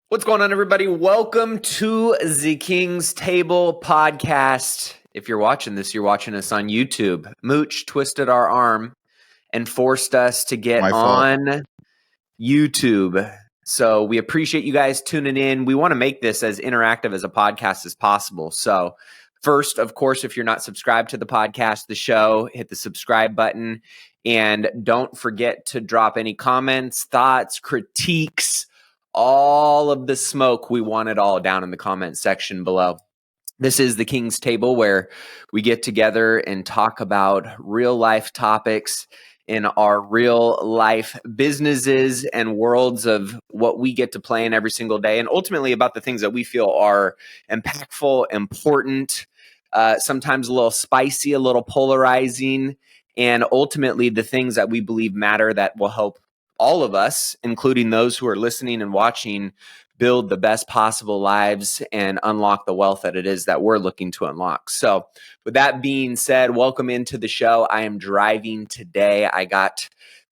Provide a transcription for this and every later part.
What's going on, everybody? Welcome to the King's Table podcast. If you're watching this, you're watching us on YouTube. Mooch twisted our arm and forced us to get on YouTube. So we appreciate you guys tuning in. We want to make this as interactive as a podcast as possible. So first, of course, if you're not subscribed to the podcast, the show, hit the subscribe button. And don't forget to drop any comments, thoughts, critiques, all of the smoke. We want it all down in the comment section below. This is the King's Table, where we get together and talk about real life topics in our real life businesses and worlds of what we get to play in every single day, and ultimately about the things that we feel are impactful, important, sometimes a little spicy, a little polarizing, and ultimately the things that we believe matter that will help all of us, including those who are listening and watching, build the best possible lives and unlock the wealth that it is that we're looking to unlock. So with that being said, welcome into the show. I am driving today. I got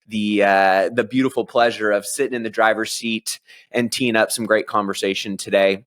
the beautiful pleasure of sitting in the driver's seat and teeing up some great conversation today.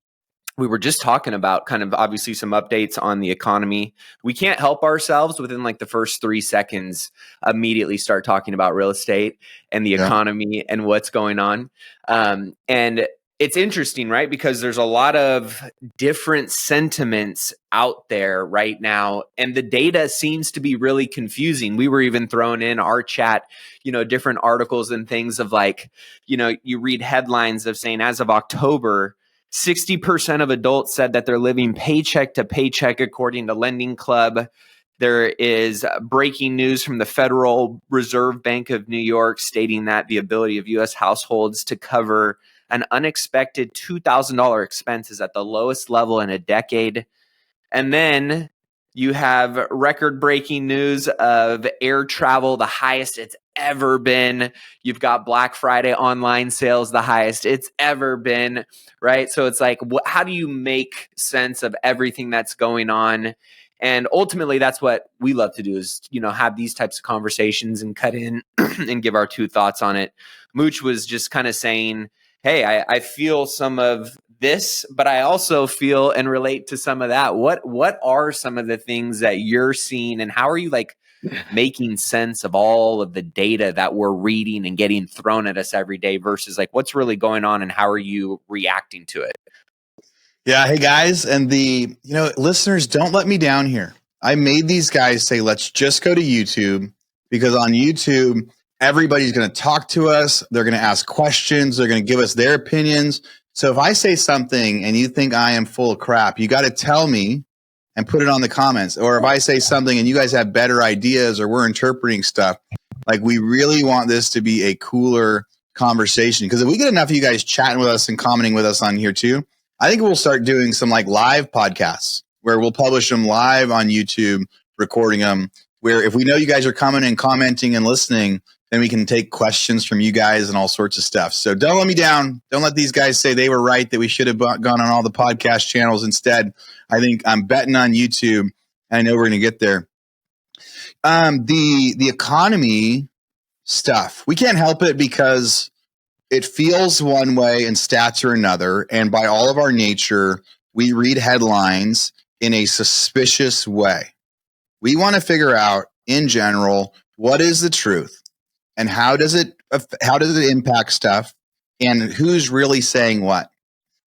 We were just talking about kind of obviously some updates on the economy. We can't help ourselves within like the first 3 seconds immediately start talking about real estate and the economy and what's going on. And it's interesting, right? Because there's a lot of different sentiments out there right now, and the data seems to be really confusing. We were even throwing in our chat, different articles and things of like, you read headlines of saying as of October, 60% of adults said that they're living paycheck to paycheck, according to Lending Club. There is breaking news from the Federal Reserve Bank of New York stating that the ability of U.S. households to cover an unexpected $2,000 expense is at the lowest level in a decade. And then you have record-breaking news of air travel, the highest it's ever been. You've got Black Friday online sales, the highest it's ever been, right? So it's like, how do you make sense of everything that's going on? And ultimately, that's what we love to do is, have these types of conversations and cut in and give our 2 thoughts on it. Mooch was just kind of saying, hey, I feel some of this, but I also feel and relate to some of that. What are some of the things that you're seeing, and how are you making sense of all of the data that we're reading and getting thrown at us every day versus what's really going on, and how are you reacting to it? Yeah. Hey guys. And listeners, don't let me down here. I made these guys say, let's just go to YouTube, because on YouTube, everybody's going to talk to us. They're going to ask questions. They're going to give us their opinions. So if I say something and you think I am full of crap, you got to tell me and put it on the comments. Or if I say something and you guys have better ideas or we're interpreting stuff, we really want this to be a cooler conversation. Because if we get enough of you guys chatting with us and commenting with us on here too, I think we'll start doing some live podcasts where we'll publish them live on YouTube, recording them, where if we know you guys are coming and commenting and listening, then we can take questions from you guys and all sorts of stuff. So don't let me down. Don't let these guys say they were right, that we should have gone on all the podcast channels instead. I think I'm betting on YouTube, and I know we're going to get there. The economy stuff, we can't help it because it feels one way and stats are another. And by all of our nature, we read headlines in a suspicious way. We want to figure out in general, what is the truth and how does it impact stuff, and who's really saying what?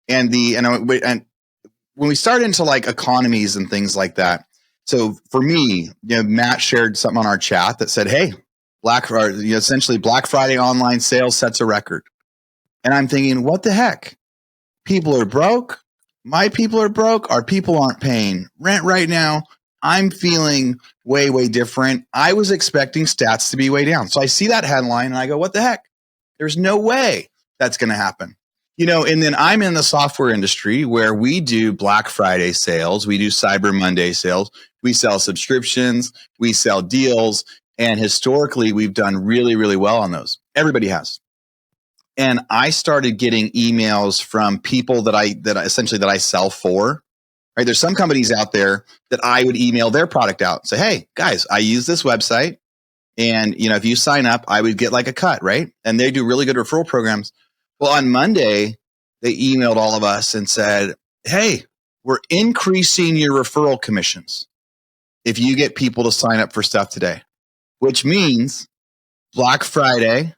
And when we start into economies and things like that. So for me, Matt shared something on our chat that said, hey, essentially Black Friday online sales sets a record. And I'm thinking, what the heck? People are broke. My people are broke. Our people aren't paying rent right now. I'm feeling way, way different. I was expecting stats to be way down. So I see that headline and I go, what the heck? There's no way that's going to happen. And then I'm in the software industry where we do Black Friday sales. We do Cyber Monday sales. We sell subscriptions. We sell deals. And historically, we've done really, really well on those. Everybody has. And I started getting emails from people that I sell for. Right? There's some companies out there that I would email their product out and say, hey, guys, I use this website. And, if you sign up, I would get a cut, right? And they do really good referral programs. Well, on Monday, they emailed all of us and said, hey, we're increasing your referral commissions if you get people to sign up for stuff today, which means Black Friday,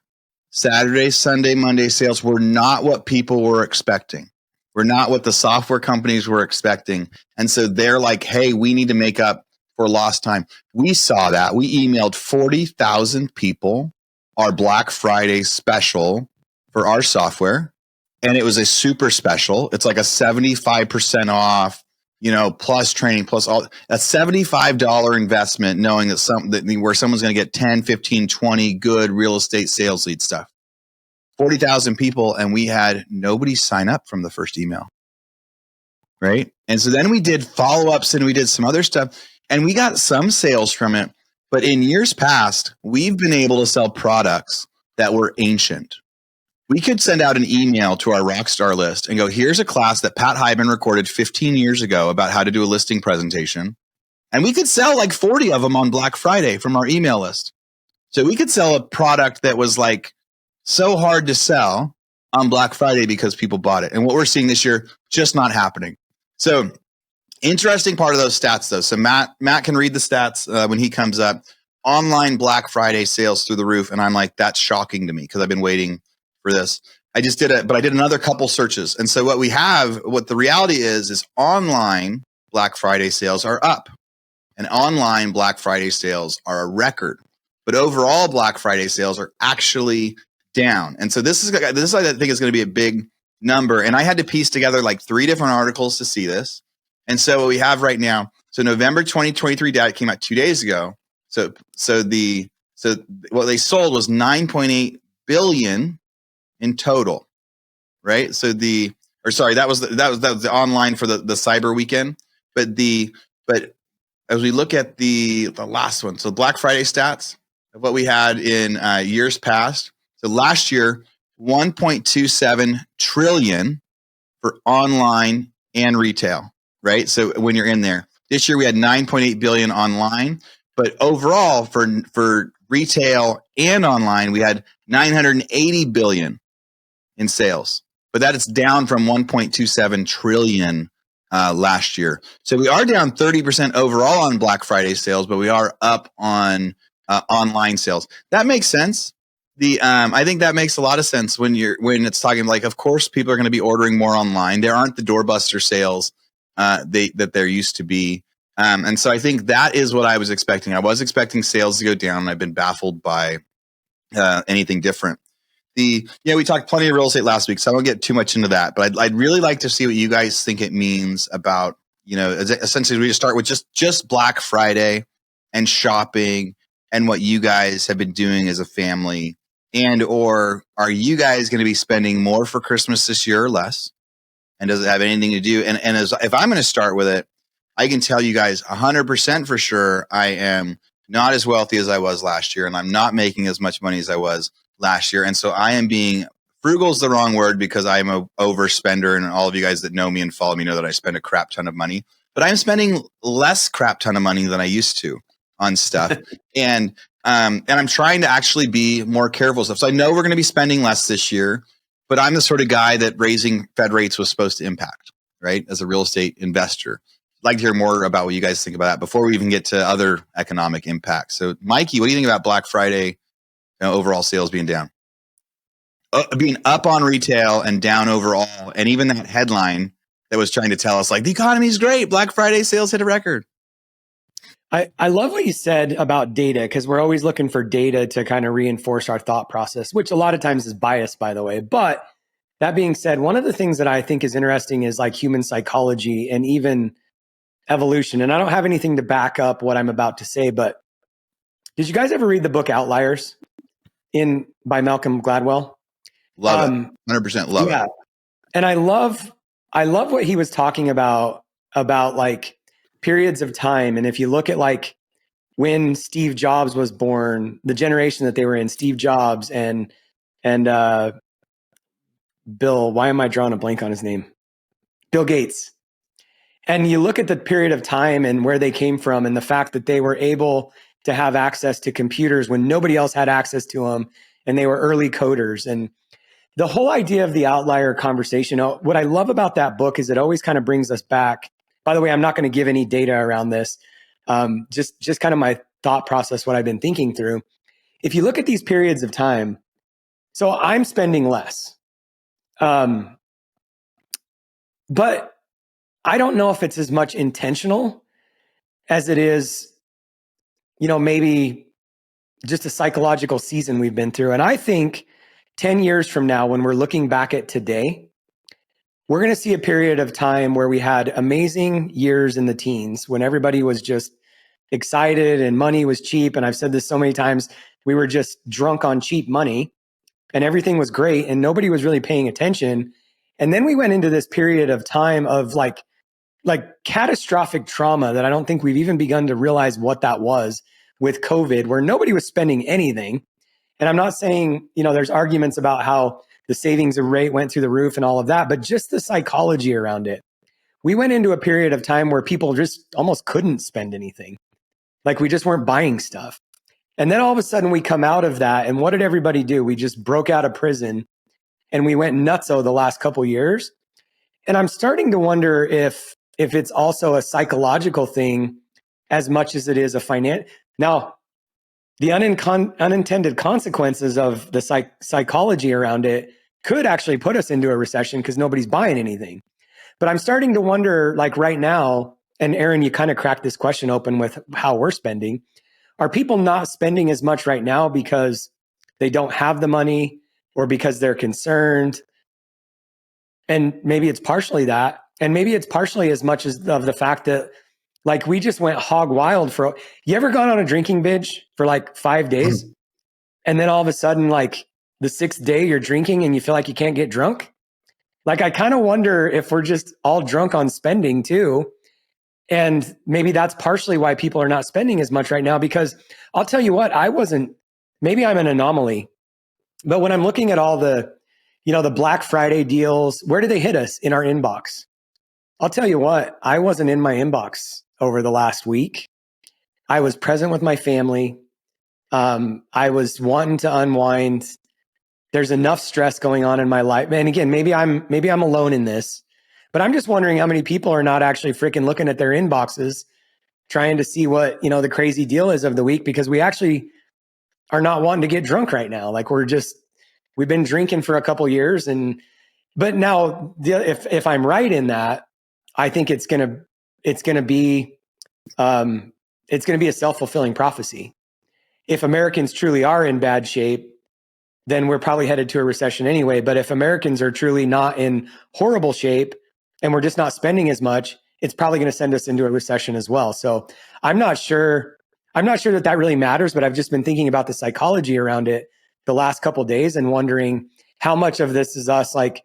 Saturday, Sunday, Monday sales were not what people were expecting. We're not what the software companies were expecting. And so they're like, hey, we need to make up for lost time. We saw that. We emailed 40,000 people our Black Friday special for our software. And it was a super special. It's like a 75% off, plus training, plus all a $75 investment, knowing that where someone's going to get 10, 15, 20 good real estate sales lead stuff. 40,000 people, and we had nobody sign up from the first email. Right. And so then we did follow-ups and we did some other stuff and we got some sales from it. But in years past, we've been able to sell products that were ancient. We could send out an email to our Rockstar list and go, here's a class that Pat Hyman recorded 15 years ago about how to do a listing presentation. And we could sell like 40 of them on Black Friday from our email list. So we could sell a product that was like so hard to sell on Black Friday because people bought it. And what we're seeing this year, just not happening. So interesting part of those stats though. So Matt can read the stats when he comes up. Online Black Friday sales through the roof. And I'm like, that's shocking to me because I've been waiting for this. I just did it, but I did another couple searches. And so what the reality is online Black Friday sales are up and online Black Friday sales are a record, but overall Black Friday sales are actually down. And so this is I think is going to be a big number. And I had to piece together like 3 different articles to see this. And so what we have right now, so November 2023 data came out 2 days ago. So what they sold was 9.8 billion in total, right? That was the online for the cyber weekend. But as we look at the last one, so Black Friday stats of what we had in years past. So last year, 1.27 trillion for online and retail, right? So when you're in there, this year we had 9.8 billion online, but overall for retail and online, we had 980 billion in sales, but that is down from 1.27 trillion last year. So we are down 30% overall on Black Friday sales, but we are up on online sales. That makes sense. I think that makes a lot of sense when it's talking like, of course, people are going to be ordering more online. There aren't the doorbuster sales that there used to be. And so I think that is what I was expecting. I was expecting sales to go down, and I've been baffled by anything different. We talked plenty of real estate last week, so I won't get too much into that. But I'd really like to see what you guys think it means about, essentially we just start with just Black Friday and shopping and what you guys have been doing as a family, and or are you guys going to be spending more for Christmas this year or less? And does it have anything to do? And if I'm going to start with it, I can tell you guys 100% for sure I am not as wealthy as I was last year, and I'm not making as much money as I was last year. And so I am being frugal is the wrong word because I'm a overspender, and all of you guys that know me and follow me know that I spend a crap ton of money, but I'm spending less crap ton of money than I used to on stuff. and I'm trying to actually be more careful stuff. So I know we're going to be spending less this year, but I'm the sort of guy that raising Fed rates was supposed to impact, right? As a real estate investor. I'd like to hear more about what you guys think about that before we even get to other economic impacts. So Mikey, what do you think about Black Friday overall sales being down? Being up on retail and down overall, and even that headline that was trying to tell us like the economy is great, Black Friday sales hit a record. I love what you said about data, because we're always looking for data to kind of reinforce our thought process, which a lot of times is biased, by the way. But that being said, one of the things that I think is interesting is like human psychology and even evolution. And I don't have anything to back up what I'm about to say, but did you guys ever read the book Outliers by Malcolm Gladwell? Love it. 100% love it. And I love what he was talking about like periods of time. And if you look at like when Steve Jobs was born, the generation that they were in, Steve Jobs and Bill, why am I drawing a blank on his name? Bill Gates. And you look at the period of time and where they came from and the fact that they were able to have access to computers when nobody else had access to them, and they were early coders. And the whole idea of the outlier conversation, what I love about that book is it always kind of brings us back. By the way, I'm not going to give any data around this. Just kind of my thought process, what I've been thinking through. If you look at these periods of time, so I'm spending less. But I don't know if it's as much intentional as it is, maybe just a psychological season we've been through. And I think 10 years from now, when we're looking back at today, we're going to see a period of time where we had amazing years in the teens when everybody was just excited and money was cheap. And I've said this so many times, we were just drunk on cheap money and everything was great and nobody was really paying attention. And then we went into this period of time of like catastrophic trauma that I don't think we've even begun to realize what that was with COVID, where nobody was spending anything. And I'm not saying, there's arguments about how the savings rate went through the roof and all of that, but just the psychology around it. We went into a period of time where people just almost couldn't spend anything. Like we just weren't buying stuff. And then all of a sudden we come out of that. And what did everybody do? We just broke out of prison and we went nutso the last couple of years. And I'm starting to wonder if it's also a psychological thing as much as it is a finance. Now, the unintended consequences of the psychology around it could actually put us into a recession because nobody's buying anything. But I'm starting to wonder, like right now, and Aaron, you kind of cracked this question open with how we're spending. Are people not spending as much right now because they don't have the money or because they're concerned? And maybe it's partially that. And maybe it's partially as much as of the fact that like we just went hog wild for, you ever gone on a drinking binge for like 5 days? And then all of a sudden, like the 6th day you're drinking and you feel like you can't get drunk? Like, I kind of wonder if we're just all drunk on spending too. And maybe that's partially why people are not spending as much right now, because I'll tell you what, maybe I'm an anomaly, but when I'm looking at all the Black Friday deals, where do they hit us? In our inbox. I'll tell you what, I wasn't in my inbox over the last week. I was present with my family. I was wanting to unwind. There's enough stress going on in my life. And again, maybe I'm alone in this, but I'm just wondering how many people are not actually freaking looking at their inboxes, trying to see what, the crazy deal is of the week, because we actually are not wanting to get drunk right now. Like we've been drinking for a couple years. But now if I'm right in that, I think it's going to be a self-fulfilling prophecy. If Americans truly are in bad shape, then we're probably headed to a recession anyway. But if Americans are truly not in horrible shape and we're just not spending as much, it's probably going to send us into a recession as well. So I'm not sure that really matters, but I've just been thinking about the psychology around it the last couple of days and wondering how much of this is us like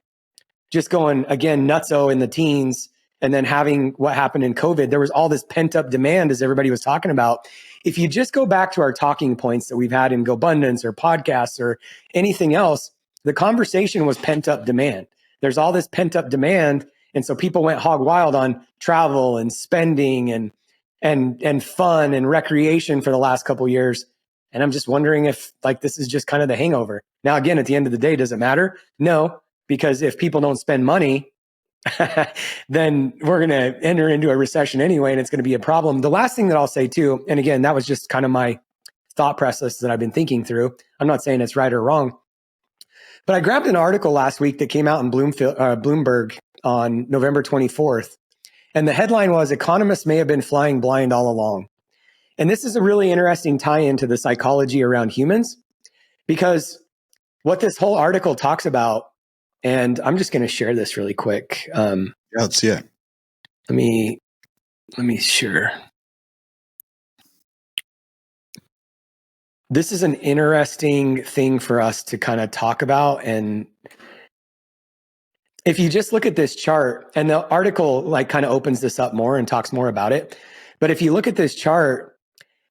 just going again nutso in the teens. And then having what happened in COVID, there was all this pent up demand, as everybody was talking about. If you just go back to our talking points that we've had in GoBundance or podcasts or anything else, the conversation was pent up demand. There's all this pent up demand. And so people went hog wild on travel and spending and fun and recreation for the last couple of years. And I'm just wondering if like this is just kind of the hangover. Now, again, at the end of the day, does it matter? No, because if people don't spend money, then we're going to enter into a recession anyway, and it's going to be a problem. The last thing that I'll say too, and again, that was just kind of my thought process that I've been thinking through. I'm not saying it's right or wrong, but I grabbed an article last week that came out in Bloomberg on November 24th. And the headline was, "Economists may have been flying blind all along." And this is a really interesting tie-in to the psychology around humans, because what this whole article talks about, and I'm just going to share this really quick. Yeah, let's see it. Let me share. This is an interesting thing for us to kind of talk about. And if you just look at this chart, and the article like kind of opens this up more and talks more about it. But if you look at this chart,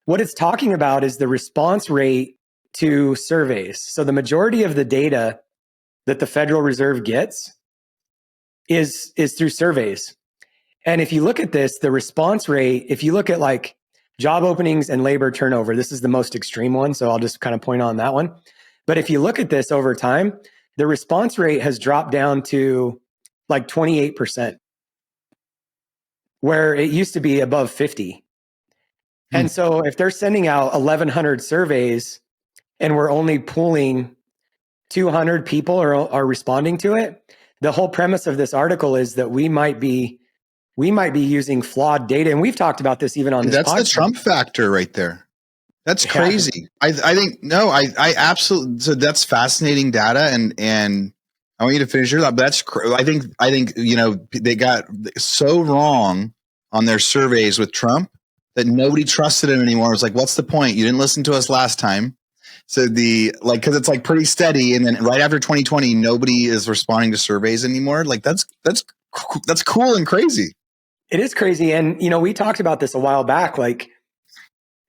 what it's talking about is the response rate to surveys. So the majority of the data that the Federal Reserve gets is through surveys. And if you look at this, the response rate, if you look at like job openings and labor turnover, this is the most extreme one. So I'll just kind of point on that one. But if you look at this over time, the response rate has dropped down to like 28%, where it used to be above 50. And so if they're sending out 1,100 surveys and we're only pooling 200 people are responding to it, the whole premise of this article is that we might be using flawed data. And we've talked about this even on this That's podcast. the Trump factor right there. That's crazy. Yeah. I absolutely, so that's fascinating data. And I want you to finish your thought, but I think, you know, they got so wrong on their surveys with Trump that nobody trusted him anymore. It was like, what's the point? You didn't listen to us last time. So cause it's like pretty steady. And then right after 2020, nobody is responding to surveys anymore. Like that's cool and crazy. It is crazy. And, you know, we talked about this a while back, like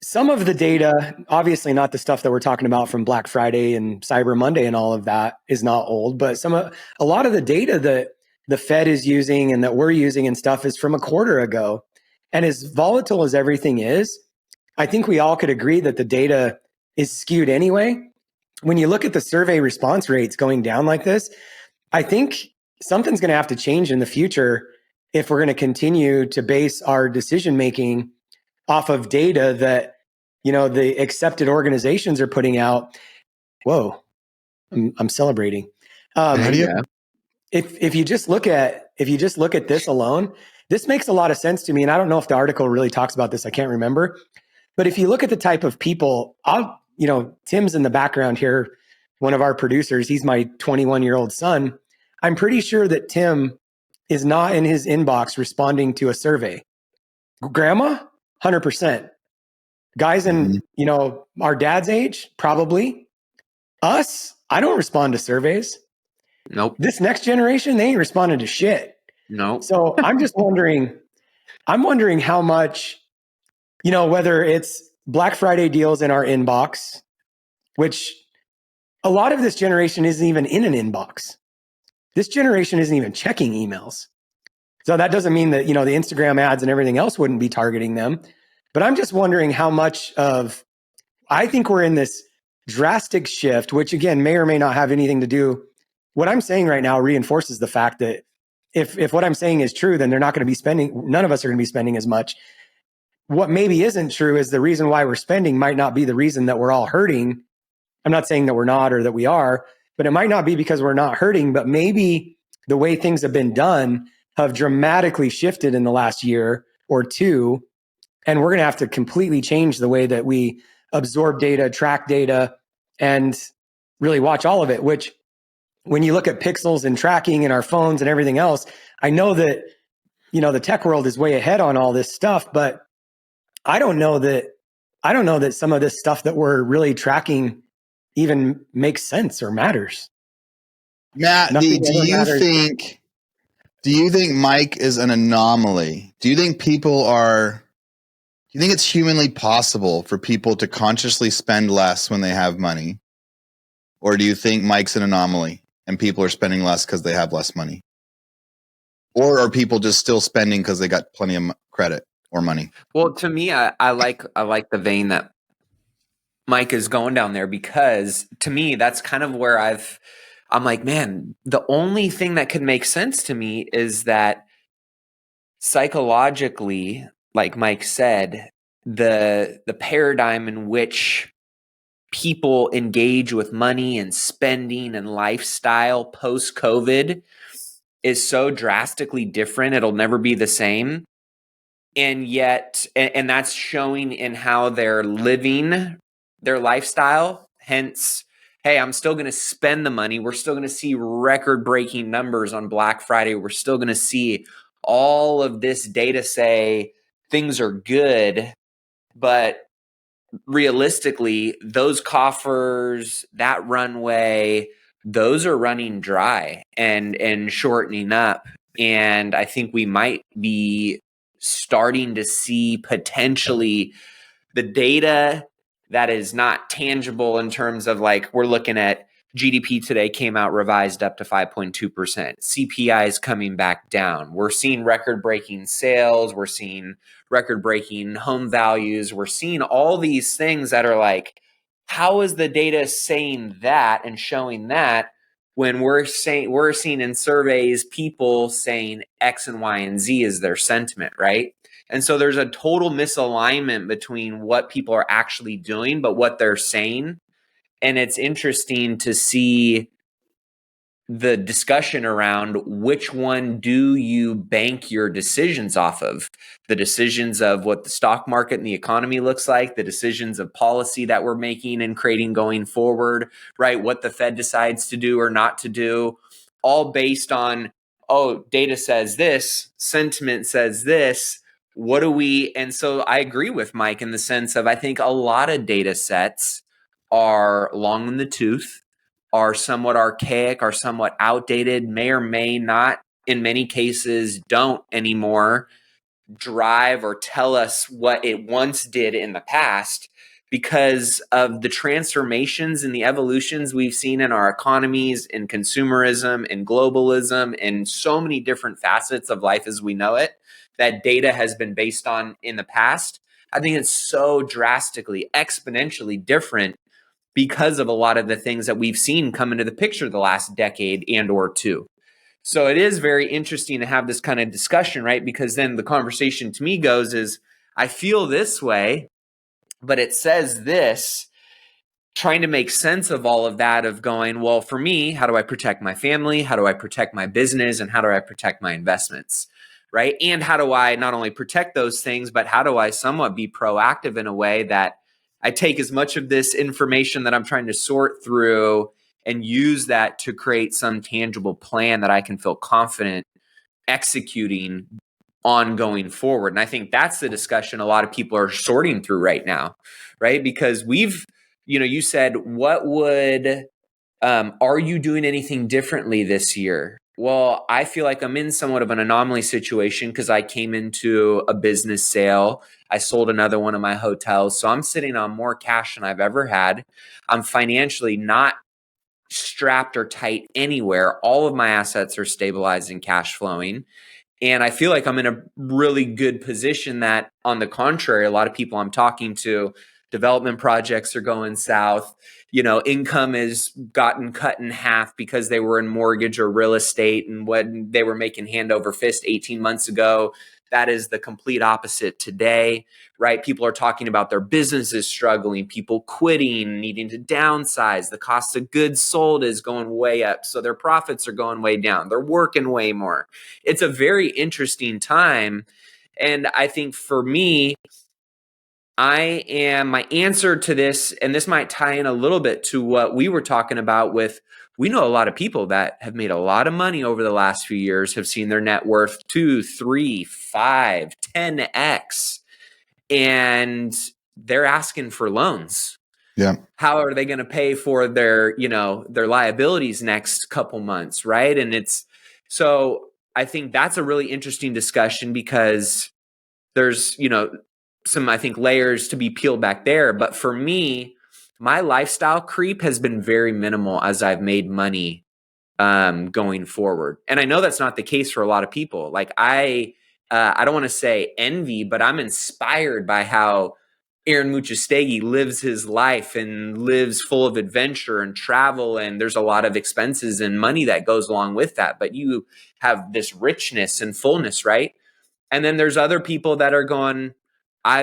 some of the data, obviously not the stuff that we're talking about from Black Friday and Cyber Monday and all of that is not old, but a lot of the data that the Fed is using and that we're using and stuff is from a quarter ago. And as volatile as everything is, I think we all could agree that the data is skewed anyway. When you look at the survey response rates going down like this, I think something's going to have to change in the future if we're going to continue to base our decision making off of data that, you know, the accepted organizations are putting out. Whoa, I'm celebrating. If you just look at this alone, this makes a lot of sense to me. And I don't know if the article really talks about this. I can't remember. But if you look at the type of people, Tim's in the background here, one of our producers. He's my 21-year-old son. I'm pretty sure that Tim is not in his inbox responding to a survey. Grandma, 100%. Guys in, you know, our dad's age, probably. Us, I don't respond to surveys. Nope. This next generation, they ain't responding to shit. Nope. So I'm just wondering, how much, you know, whether it's Black Friday deals in our inbox, which a lot of this generation isn't even in an inbox. This generation isn't even checking emails. So that doesn't mean that, you know, the Instagram ads and everything else wouldn't be targeting them. But I'm just wondering how much of, I think we're in this drastic shift, which again, may or may not have anything to do. What I'm saying right now reinforces the fact that if what I'm saying is true, then they're not going to be spending, none of us are going to be spending as much. What maybe isn't true is the reason why we're spending might not be the reason that we're all hurting. I'm not saying that we're not or that we are, but it might not be because we're not hurting, but maybe the way things have been done have dramatically shifted in the last year or two. And we're going to have to completely change the way that we absorb data, track data, and really watch all of it, which when you look at pixels and tracking and our phones and everything else, I know that, you know, the tech world is way ahead on all this stuff, but I don't know that some of this stuff that we're really tracking even makes sense or matters. Matt, do you think Mike is an anomaly? Do you think it's humanly possible for people to consciously spend less when they have money? Or do you think Mike's an anomaly and people are spending less because they have less money? Or are people just still spending because they got plenty of credit or money? Well, to me, I like the vein that Mike is going down there, because to me, that's kind of where I'm like, man, the only thing that could make sense to me is that psychologically, like Mike said, the paradigm in which people engage with money and spending and lifestyle post-COVID is so drastically different. It'll never be the same. And yet, and that's showing in how they're living their lifestyle. Hence, hey, I'm still going to spend the money. We're still going to see record-breaking numbers on Black Friday. We're still going to see all of this data say things are good, but realistically, those coffers, that runway, those are running dry and shortening up. And I think we might be starting to see potentially the data that is not tangible in terms of, like, we're looking at GDP today came out revised up to 5.2%. CPI is coming back down. We're seeing record-breaking sales. We're seeing record-breaking home values. We're seeing all these things that are like, how is the data saying that and showing that? when we're seeing in surveys people saying X and Y and Z is their sentiment, right? And so there's a total misalignment between what people are actually doing, but what they're saying. And it's interesting to see the discussion around which one do you bank your decisions off of. The decisions of what the stock market and the economy looks like, the decisions of policy that we're making and creating going forward, right? What the Fed decides to do or not to do, all based on, oh, data says this, sentiment says this. What do we? And so I agree with Mike in the sense of I think a lot of data sets are long in the tooth, are somewhat archaic, are somewhat outdated, may or may not, in many cases, don't anymore drive or tell us what it once did in the past because of the transformations and the evolutions we've seen in our economies, in consumerism, in globalism, and so many different facets of life as we know it that data has been based on in the past. I think it's so drastically, exponentially different because of a lot of the things that we've seen come into the picture the last decade and or two. So it is very interesting to have this kind of discussion, right? Because then the conversation to me goes is, I feel this way, but it says this, trying to make sense of all of that, of going, well, for me, how do I protect my family? How do I protect my business? And how do I protect my investments? Right. And how do I not only protect those things, but how do I somewhat be proactive in a way that I take as much of this information that I'm trying to sort through and use that to create some tangible plan that I can feel confident executing on going forward. And I think that's the discussion a lot of people are sorting through right now, right? Because you said, are you doing anything differently this year? Well, I feel like I'm in somewhat of an anomaly situation because I came into a business sale. I sold another one of my hotels. So I'm sitting on more cash than I've ever had. I'm financially not strapped or tight anywhere. All of my assets are stabilized and cash flowing. And I feel like I'm in a really good position that, on the contrary, a lot of people I'm talking to, development projects are going south. Income has gotten cut in half because they were in mortgage or real estate. And when they were making hand over fist 18 months ago, that is the complete opposite today, right? People are talking about their businesses struggling, people quitting, needing to downsize. The cost of goods sold is going way up. So their profits are going way down. They're working way more. It's a very interesting time. And I think for me, my answer to this, and this might tie in a little bit to what we were talking about with, we know a lot of people that have made a lot of money over the last few years, have seen their net worth 2, 3, 5, 10x, and they're asking for loans. Yeah. How are they going to pay for their liabilities next couple months, right? And so I think that's a really interesting discussion because there's, some, I think, layers to be peeled back there. But for me, my lifestyle creep has been very minimal as I've made money going forward. And I know that's not the case for a lot of people. Like I don't want to say envy, but I'm inspired by how Aaron Muchastegui lives his life and lives full of adventure and travel. And there's a lot of expenses and money that goes along with that. But you have this richness and fullness, right? And then there's other people that are going,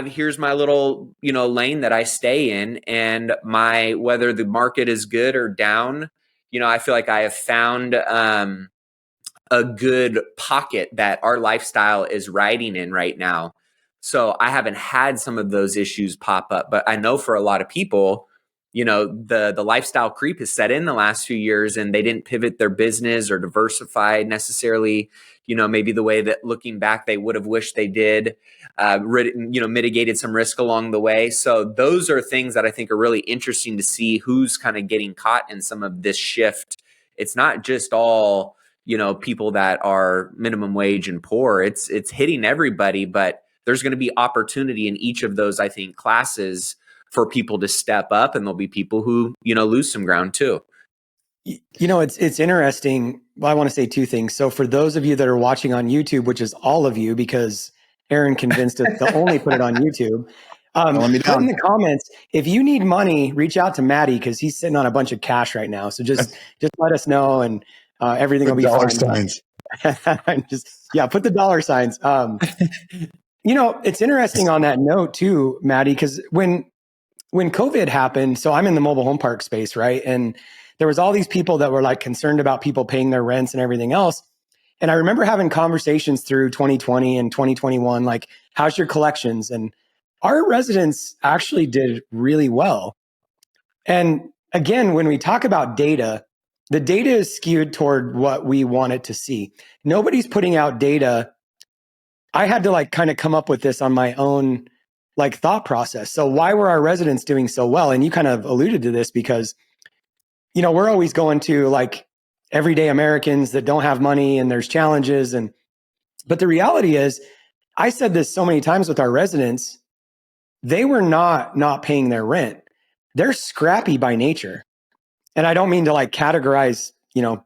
here's my little, lane that I stay in, and whether the market is good or down, I feel like I have found a good pocket that our lifestyle is riding in right now. So I haven't had some of those issues pop up, but I know for a lot of people, the lifestyle creep has set in the last few years, and they didn't pivot their business or diversify necessarily, maybe the way that, looking back, they would have wished they did, mitigated some risk along the way. So those are things that I think are really interesting to see who's kind of getting caught in some of this shift. It's not just all, people that are minimum wage and poor. It's hitting everybody, but there's going to be opportunity in each of those, I think, classes for people to step up, and there'll be people who, lose some ground too. It's interesting. Well, I want to say two things. So for those of you that are watching on YouTube, which is all of you, because Aaron convinced us to only put it on YouTube, Let me Put in down. the comments, if you need money, reach out to Maddie because he's sitting on a bunch of cash right now. So just let us know and everything will be dollar fine. signs. Put the dollar signs. It's interesting on that note too, Maddie, because when COVID happened, so I'm in the mobile home park space, right? And there was all these people that were like concerned about people paying their rents and everything else. And I remember having conversations through 2020 and 2021, like, how's your collections? And our residents actually did really well. And again, when we talk about data, the data is skewed toward what we want it to see. Nobody's putting out data. I had to like kind of come up with this on my own like thought process. So why were our residents doing so well? And you kind of alluded to this because, we're always going to like everyday Americans that don't have money and there's challenges. But the reality is, I said this so many times with our residents, they were not paying their rent. They're scrappy by nature. And I don't mean to like categorize,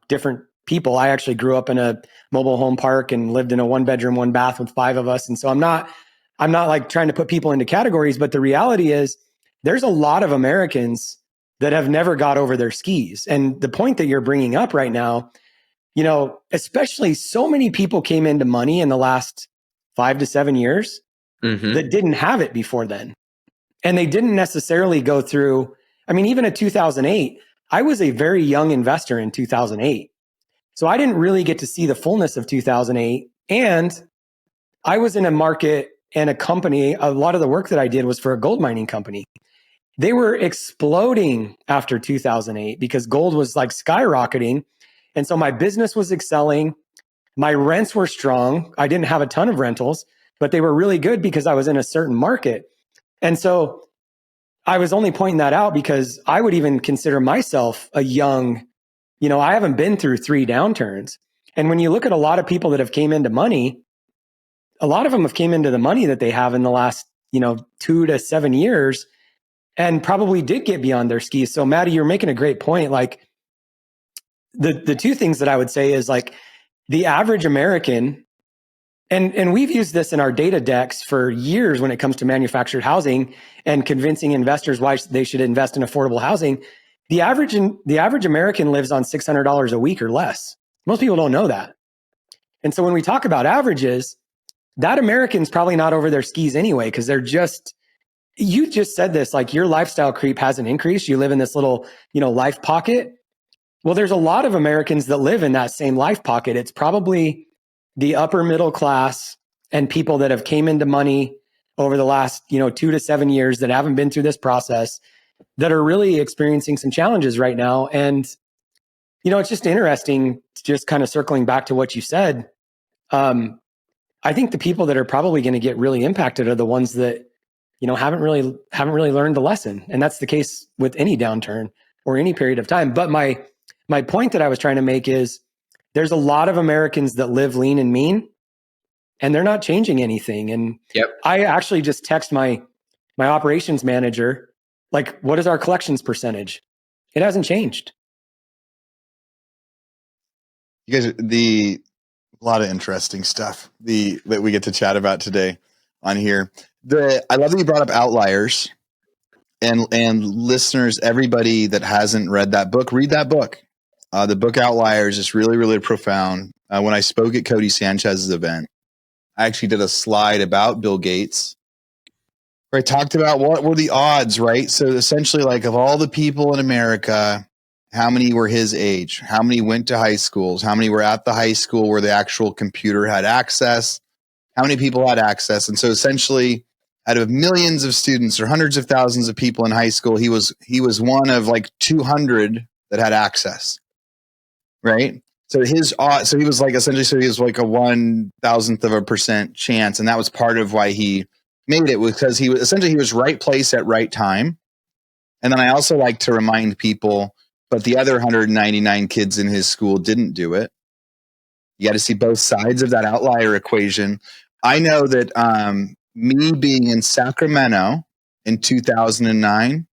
different people. I actually grew up in a mobile home park and lived in a 1-bedroom, 1-bath with 5 of us. And so I'm not like trying to put people into categories, but the reality is there's a lot of Americans that have never got over their skis. And the point that you're bringing up right now, especially so many people came into money in the last 5 to 7 years that didn't have it before then. And they didn't necessarily go through, even in 2008, I was a very young investor in 2008. So I didn't really get to see the fullness of 2008. And I was in a market and a company, a lot of the work that I did was for a gold mining company. They were exploding after 2008 because gold was like skyrocketing. And so my business was excelling. My rents were strong. I didn't have a ton of rentals, but they were really good because I was in a certain market. And so I was only pointing that out because I would even consider myself a young, I haven't been through 3 downturns. And when you look at a lot of people that have came into money, a lot of them have came into the money that they have in the last, 2 to 7 years and probably did get beyond their skis. So Maddie, you're making a great point. Like the 2 things that I would say is like the average American, and we've used this in our data decks for years when it comes to manufactured housing and convincing investors why they should invest in affordable housing. The average American lives on $600 a week or less. Most people don't know that. And so when we talk about averages, that American's probably not over their skis anyway, because you just said this, like your lifestyle creep hasn't increased. You live in this little, life pocket. Well, there's a lot of Americans that live in that same life pocket. It's probably the upper middle class and people that have came into money over the last, 2 to 7 years that haven't been through this process that are really experiencing some challenges right now. And, it's just interesting, just kind of circling back to what you said. I think the people that are probably going to get really impacted are the ones that, haven't really learned the lesson. And that's the case with any downturn or any period of time. But my point that I was trying to make is there's a lot of Americans that live lean and mean, and they're not changing anything. And I actually just text my operations manager, like, what is our collections percentage? It hasn't changed. You guys, a lot of interesting stuff that we get to chat about today on here. I love that you brought up outliers, and listeners, everybody that hasn't read that book, read that book. The book Outliers is really, really profound. When I spoke at Cody Sanchez's event, I actually did a slide about Bill Gates where I talked about what were the odds, right? So essentially, like, of all the people in America, how many were his age? How many went to high schools? How many were at the high school where the actual computer had access? How many people had access? And so essentially, out of millions of students or hundreds of thousands of people in high school, he was one of like 200 that had access, right? So he was like essentially, so he was like a 1,000% chance, and that was part of why he made it, because he was right place at right time. And then I also like to remind people, but the other 199 kids in his school didn't do it. You got to see both sides of that outlier equation. I know that me being in Sacramento in 2009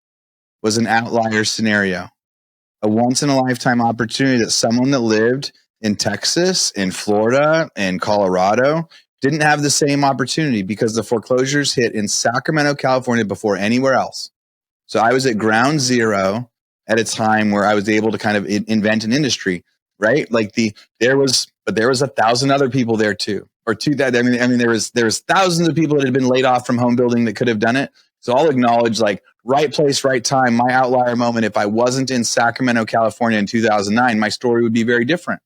was an outlier scenario, a once in a lifetime opportunity that someone that lived in Texas, in Florida, in Colorado didn't have the same opportunity because the foreclosures hit in Sacramento, California before anywhere else. So I was at ground zero at a time where I was able to kind of invent an industry, right? Like there was 1,000 other people there too, or there was thousands of people that had been laid off from home building that could have done it. So I'll acknowledge like right place, right time, my outlier moment. If I wasn't in Sacramento, California in 2009, my story would be very different,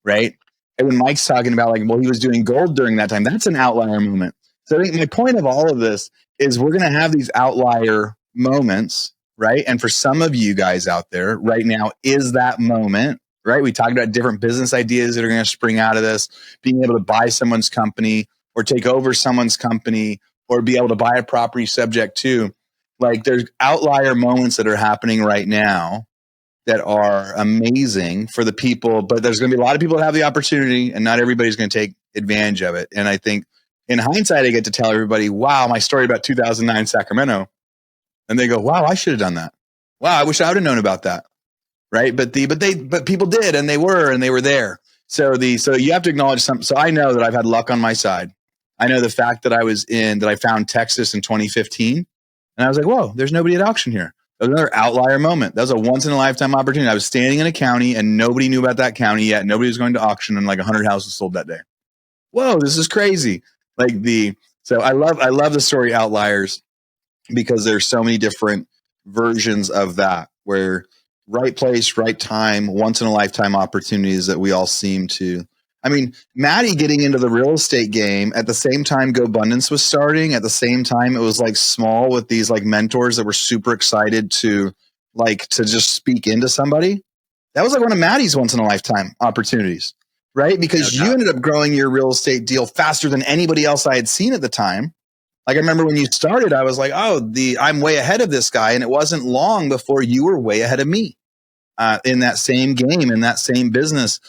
right? And when Mike's talking about like, well, he was doing gold during that time, that's an outlier moment. So I think my point of all of this is we're going to have these outlier moments, right? And for some of you guys out there right now is that moment, right? We talked about different business ideas that are going to spring out of this, being able to buy someone's company or take over someone's company or be able to buy a property subject to. Like there's outlier moments that are happening right now that are amazing for the people, but there's going to be a lot of people that have the opportunity and not everybody's going to take advantage of it. And I think in hindsight, I get to tell everybody, wow, my story about 2009 Sacramento. And they go, wow, I should have done that. Wow, I wish I would have known about that. Right. But people did, and they were there. So you have to acknowledge something. So I know that I've had luck on my side. I know the fact that I found Texas in 2015 and I was like, whoa, there's nobody at auction here. That was another outlier moment. That was a once in a lifetime opportunity. I was standing in a county and nobody knew about that county yet. Nobody was going to auction and like 100 houses sold that day. Whoa, this is crazy. So I love the story outliers because there's so many different versions of that where right place, right time, once in a lifetime opportunities that we all seem to. I mean, Maddie getting into the real estate game at the same time GoBundance was starting. At the same time, it was like small with these like mentors that were super excited to just speak into somebody. That was like one of Maddie's once in a lifetime opportunities, right? Because you ended up growing your real estate deal faster than anybody else I had seen at the time. Like I remember when you started, I was like, I'm way ahead of this guy. And it wasn't long before you were way ahead of me in that same game, in that same business.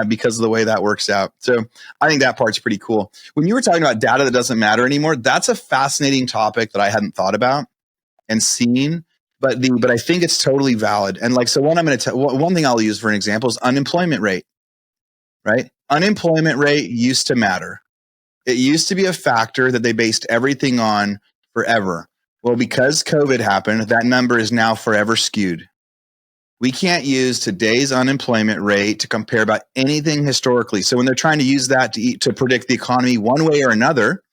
Because of the way that works out. So I think that part's pretty cool. When you were talking about data that doesn't matter anymore, that's a fascinating topic that I hadn't thought about and seen, but I think it's totally valid. And like, so one thing I'll use for an example is unemployment rate, right? Unemployment rate used to matter. It used to be a factor that they based everything on forever. Well, because COVID happened, that number is now forever skewed. We can't use today's unemployment rate to compare about anything historically. So when they're trying to use that to predict the economy one way or another,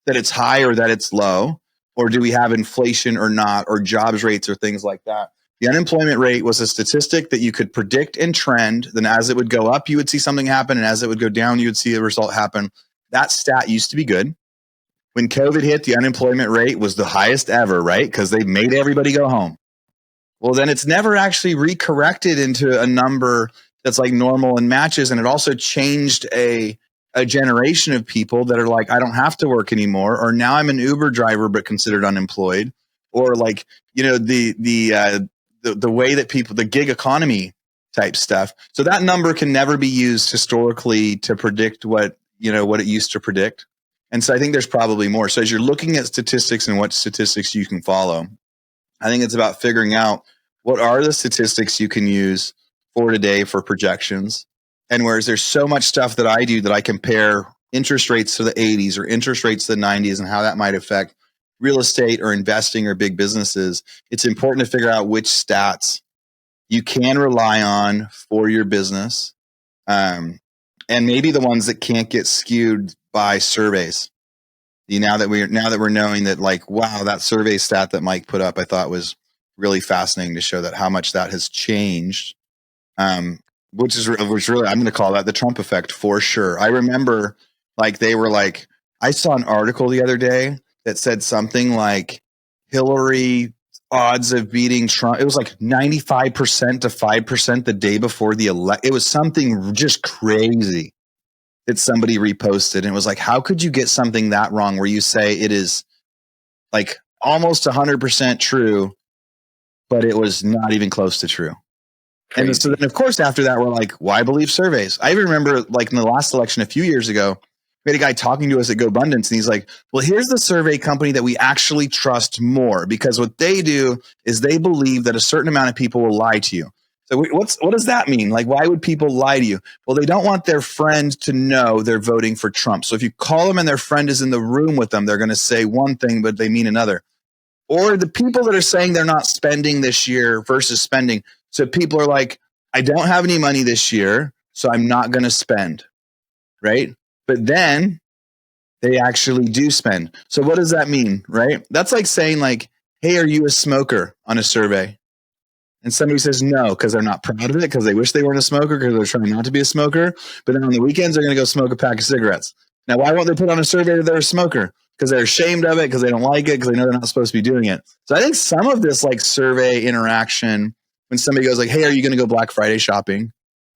that it's high or that it's low, or do we have inflation or not, or jobs rates or things like that. The unemployment rate was a statistic that you could predict and trend. Then as it would go up, you would see something happen. And as it would go down, you would see a result happen. That stat used to be good. When COVID hit, the unemployment rate was the highest ever, right? Because they made everybody go home. Well, then it's never actually recorrected into a number that's like normal and matches. And it also changed a generation of people that are like, I don't have to work anymore. Or now I'm an Uber driver, but considered unemployed. Or like, the way that people, the gig economy type stuff. So that number can never be used historically to predict what it used to predict. And so I think there's probably more. So as you're looking at statistics and what statistics you can follow, I think it's about figuring out what are the statistics you can use for today for projections. And whereas there's so much stuff that I do that I compare interest rates to the 80s or interest rates to the 90s and how that might affect real estate or investing or big businesses, it's important to figure out which stats you can rely on for your business. And maybe the ones that can't get skewed by surveys. Now that we're knowing that, like, wow, that survey stat that Mike put up, I thought was really fascinating to show that how much that has changed. Which really, I'm going to call that the Trump effect for sure. I remember, like, they were like, I saw an article the other day that said something like Hillary odds of beating Trump. It was like 95% to 5% the day before the election. It was something just crazy that somebody reposted. And it was like, how could you get something that wrong where you say it is like almost 100% true, but it was not even close to true? Crazy. And so then, of course, after that, we're like, why believe surveys? I even remember, like, in the last election a few years ago, we had a guy talking to us at GoBundance, and he's like, well, here's the survey company that we actually trust more, because what they do is they believe that a certain amount of people will lie to you. So what does that mean? Like, why would people lie to you? Well, they don't want their friend to know they're voting for Trump. So if you call them and their friend is in the room with them, they're going to say one thing, but they mean another. Or the people that are saying they're not spending this year versus spending. So people are like, I don't have any money this year, so I'm not going to spend, right? But then they actually do spend. So what does that mean, right? That's like saying like, hey, are you a smoker on a survey? And somebody says no because they're not proud of it, because they wish they weren't a smoker, because they're trying not to be a smoker. But then on the weekends, they're going to go smoke a pack of cigarettes. Now, why won't they put on a survey that they're a smoker? Because they're ashamed of it, because they don't like it, because they know they're not supposed to be doing it. So I think some of this like survey interaction, when somebody goes like, hey, are you going to go Black Friday shopping?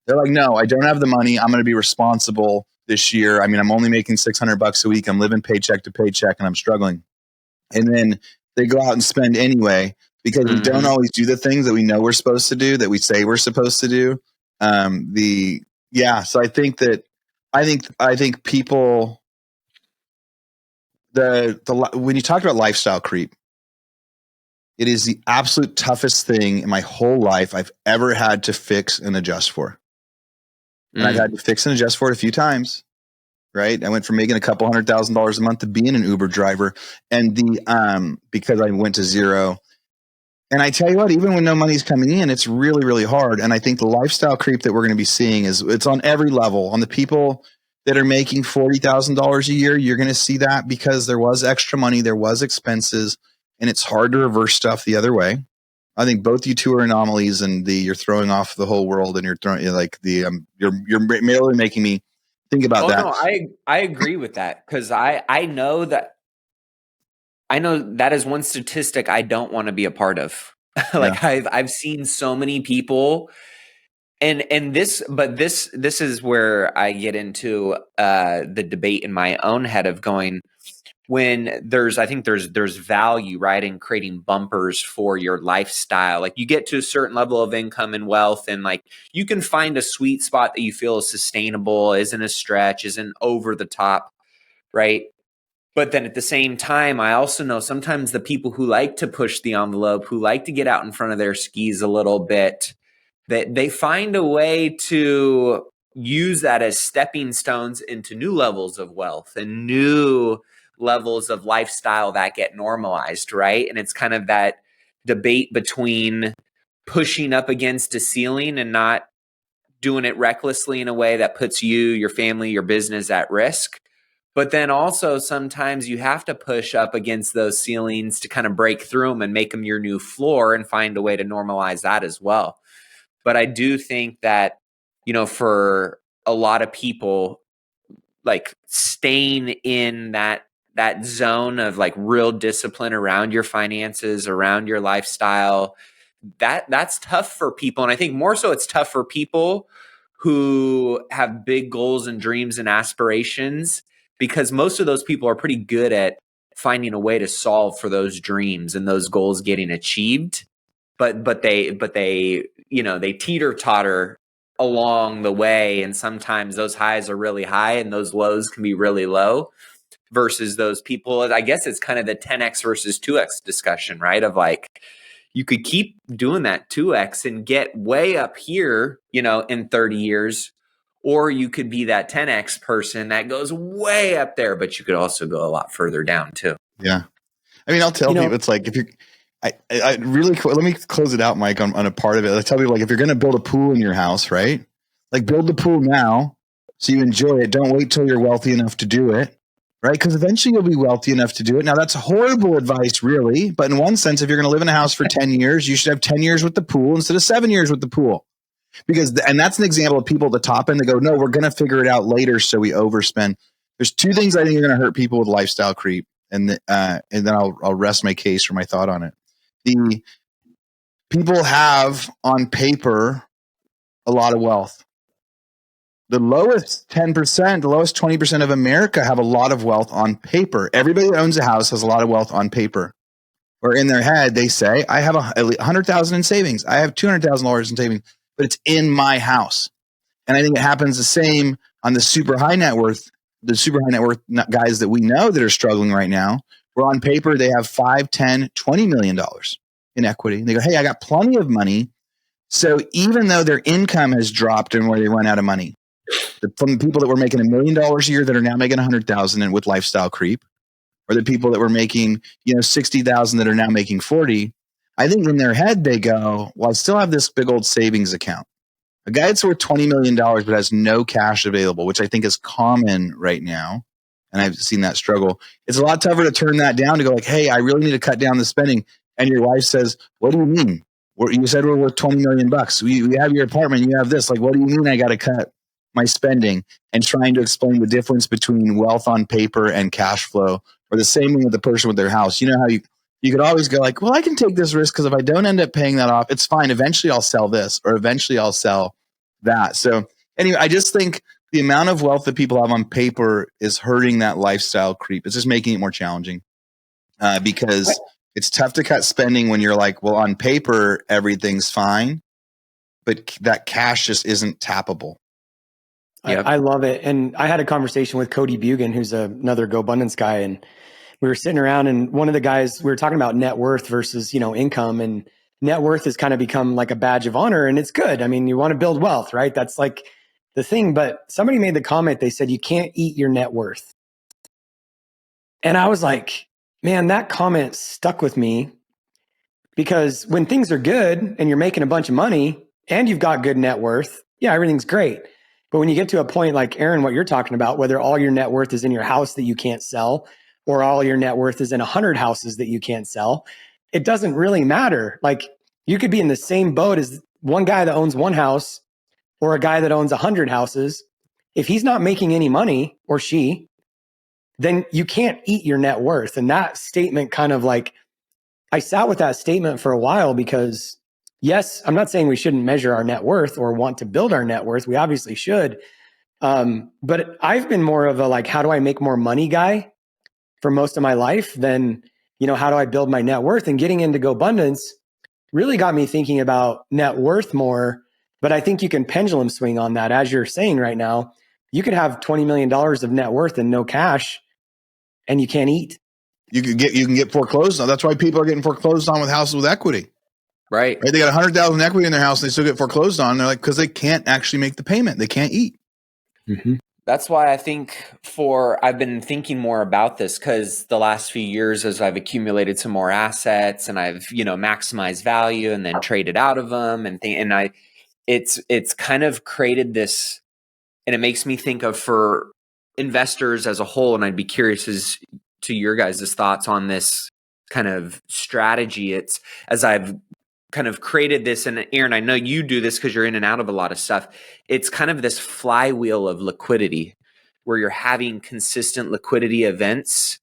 They're like, no, I don't have the money. I'm going to be responsible this year. I mean, I'm only making $600 a week. I'm living paycheck to paycheck and I'm struggling. And then they go out and spend anyway, because we don't always do the things that we know we're supposed to do, that we say we're supposed to do. So I think that I think people, when you talk about lifestyle creep, it is the absolute toughest thing in my whole life I've ever had to fix and adjust for. And I've had to fix and adjust for it a few times. Right. I went from making a couple $100,000 a month to being an Uber driver, and because I went to zero. And I tell you what, even when no money's coming in, it's really, really hard. And I think the lifestyle creep that we're going to be seeing it's on every level. On the people that are making $40,000 a year, you're going to see that, because there was extra money, there was expenses, and it's hard to reverse stuff the other way. I think both you two are anomalies, and you're throwing off the whole world, and you're throwing you're merely making me think about that. No, I agree with that, because I know that is one statistic I don't want to be a part of. Like, yeah. I've seen so many people, and this is where I get into the debate in my own head of going, when there's value, right, in creating bumpers for your lifestyle. Like, you get to a certain level of income and wealth, and like you can find a sweet spot that you feel is sustainable, isn't a stretch, isn't over the top, right? But then at the same time, I also know sometimes the people who like to push the envelope, who like to get out in front of their skis a little bit, that they find a way to use that as stepping stones into new levels of wealth and new levels of lifestyle that get normalized, right? And it's kind of that debate between pushing up against a ceiling and not doing it recklessly in a way that puts you, your family, your business at risk. But then also sometimes you have to push up against those ceilings to kind of break through them and make them your new floor, and find a way to normalize that as well. But I do think that, for a lot of people, like staying in that zone of like real discipline around your finances, around your lifestyle, that's tough for people. And I think more so it's tough for people who have big goals and dreams and aspirations, because most of those people are pretty good at finding a way to solve for those dreams and those goals getting achieved. But they they teeter-totter along the way, and sometimes those highs are really high and those lows can be really low, versus those people. I guess it's kind of the 10x versus 2x discussion, right? Of like, you could keep doing that 2x and get way up here, in 30 years, or you could be that 10x person that goes way up there, but you could also go a lot further down too. Yeah. I mean, I'll tell people, it's like, if you're, I really, let me close it out, Mike, on a part of it. I tell people, like, if you're going to build a pool in your house, right? Like, build the pool now so you enjoy it. Don't wait till you're wealthy enough to do it, right? Because eventually you'll be wealthy enough to do it. Now, that's horrible advice, really. But in one sense, if you're going to live in a house for 10 years, you should have 10 years with the pool instead of 7 years with the pool. And that's an example of people at the top end that go, no, we're going to figure it out later, so we overspend. There's two things I think are going to hurt people with lifestyle creep. And then I'll rest my case for my thought on it. The people have on paper a lot of wealth. The lowest 10%, the lowest 20% of America have a lot of wealth on paper. Everybody that owns a house has a lot of wealth on paper. Or in their head, they say, I have $100,000 in savings. I have $200,000 in savings, but it's in my house. And I think it happens the same on the super high net worth guys that we know that are struggling right now, where on paper they have $5, $10, $20 million in equity. And they go, hey, I got plenty of money, So even though their income has dropped and where they run out of money, from the people that were making $1 million a year that are now making 100,000 and with lifestyle creep, or the people that were making 60,000 that are now making 40, I think in their head they go, well, I still have this big old savings account. A guy that's worth $20 million but has no cash available, which I think is common right now, and I've seen that struggle. It's a lot tougher to turn that down to go like, hey, I really need to cut down the spending. And your wife says, what do you mean? You said we're worth $20 million. We have your apartment. You have this. Like, what do you mean I got to cut my spending? And trying to explain the difference between wealth on paper and cash flow, or the same thing with the person with their house. You know how you could always go like, well, I can take this risk because if I don't end up paying that off, it's fine. Eventually I'll sell this, or eventually I'll sell that. So anyway, I just think the amount of wealth that people have on paper is hurting that lifestyle creep. It's just making it more challenging because it's tough to cut spending when you're like, well, on paper, everything's fine, but that cash just isn't tappable. Yep. I love it. And I had a conversation with Cody Bugan, who's another GoBundance guy. And we were sitting around, and one of the guys, we were talking about net worth versus, income, and net worth has kind of become like a badge of honor, and it's good. I mean, you want to build wealth, right? That's like the thing. But somebody made the comment, they said, you can't eat your net worth. And I was like, man, that comment stuck with me, because when things are good and you're making a bunch of money and you've got good net worth, yeah, everything's great. But when you get to a point like Aaron, what you're talking about, whether all your net worth is in your house that you can't sell, or all your net worth is in 100 houses that you can't sell, it doesn't really matter. Like, you could be in the same boat as one guy that owns one house or a guy that owns 100 houses. If he's not making any money, or she, then you can't eat your net worth. And that statement kind of like, I sat with that statement for a while, because yes, I'm not saying we shouldn't measure our net worth or want to build our net worth. We obviously should. But I've been more of a like, how do I make more money guy for most of my life than, how do I build my net worth? And getting into GoBundance really got me thinking about net worth more. But I think you can pendulum swing on that. As you're saying right now, you could have $20 million of net worth and no cash, and you can't eat. You can get foreclosed on. That's why people are getting foreclosed on with houses with equity. Right. They got 100,000 equity in their house and they still get foreclosed on. They're like, because they can't actually make the payment. They can't eat. Mm-hmm. That's why I think I've been thinking more about this, because the last few years, as I've accumulated some more assets and I've, maximized value and then traded out of them it's kind of created this, and it makes me think of, for investors as a whole, and I'd be curious as to your guys' thoughts on this kind of strategy. It's, as I've kind of created this, and Aaron, I know you do this because you're in and out of a lot of stuff. It's kind of this flywheel of liquidity, where you're having consistent liquidity events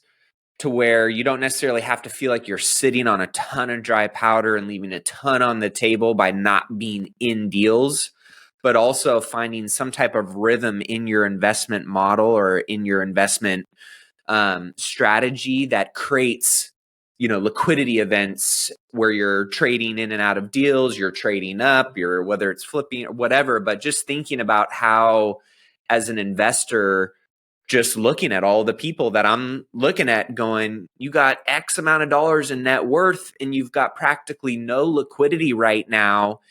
to where you don't necessarily have to feel like you're sitting on a ton of dry powder and leaving a ton on the table by not being in deals, but also finding some type of rhythm in your investment model or in your investment strategy that creates, liquidity events where you're trading in and out of deals, you're trading up, whether it's flipping or whatever. But just thinking about how, as an investor, just looking at all the people that I'm looking at going, you got X amount of dollars in net worth and you've got practically no liquidity right now,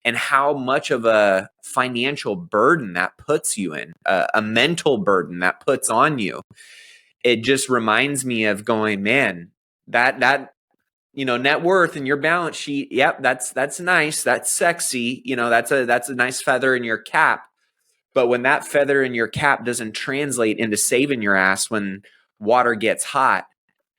and how much of a financial burden that puts you in, a mental burden that puts on you. It just reminds me of going, man, that net worth and your balance sheet, yep, that's nice, that's sexy, that's a nice feather in your cap. But when that feather in your cap doesn't translate into saving your ass when water gets hot,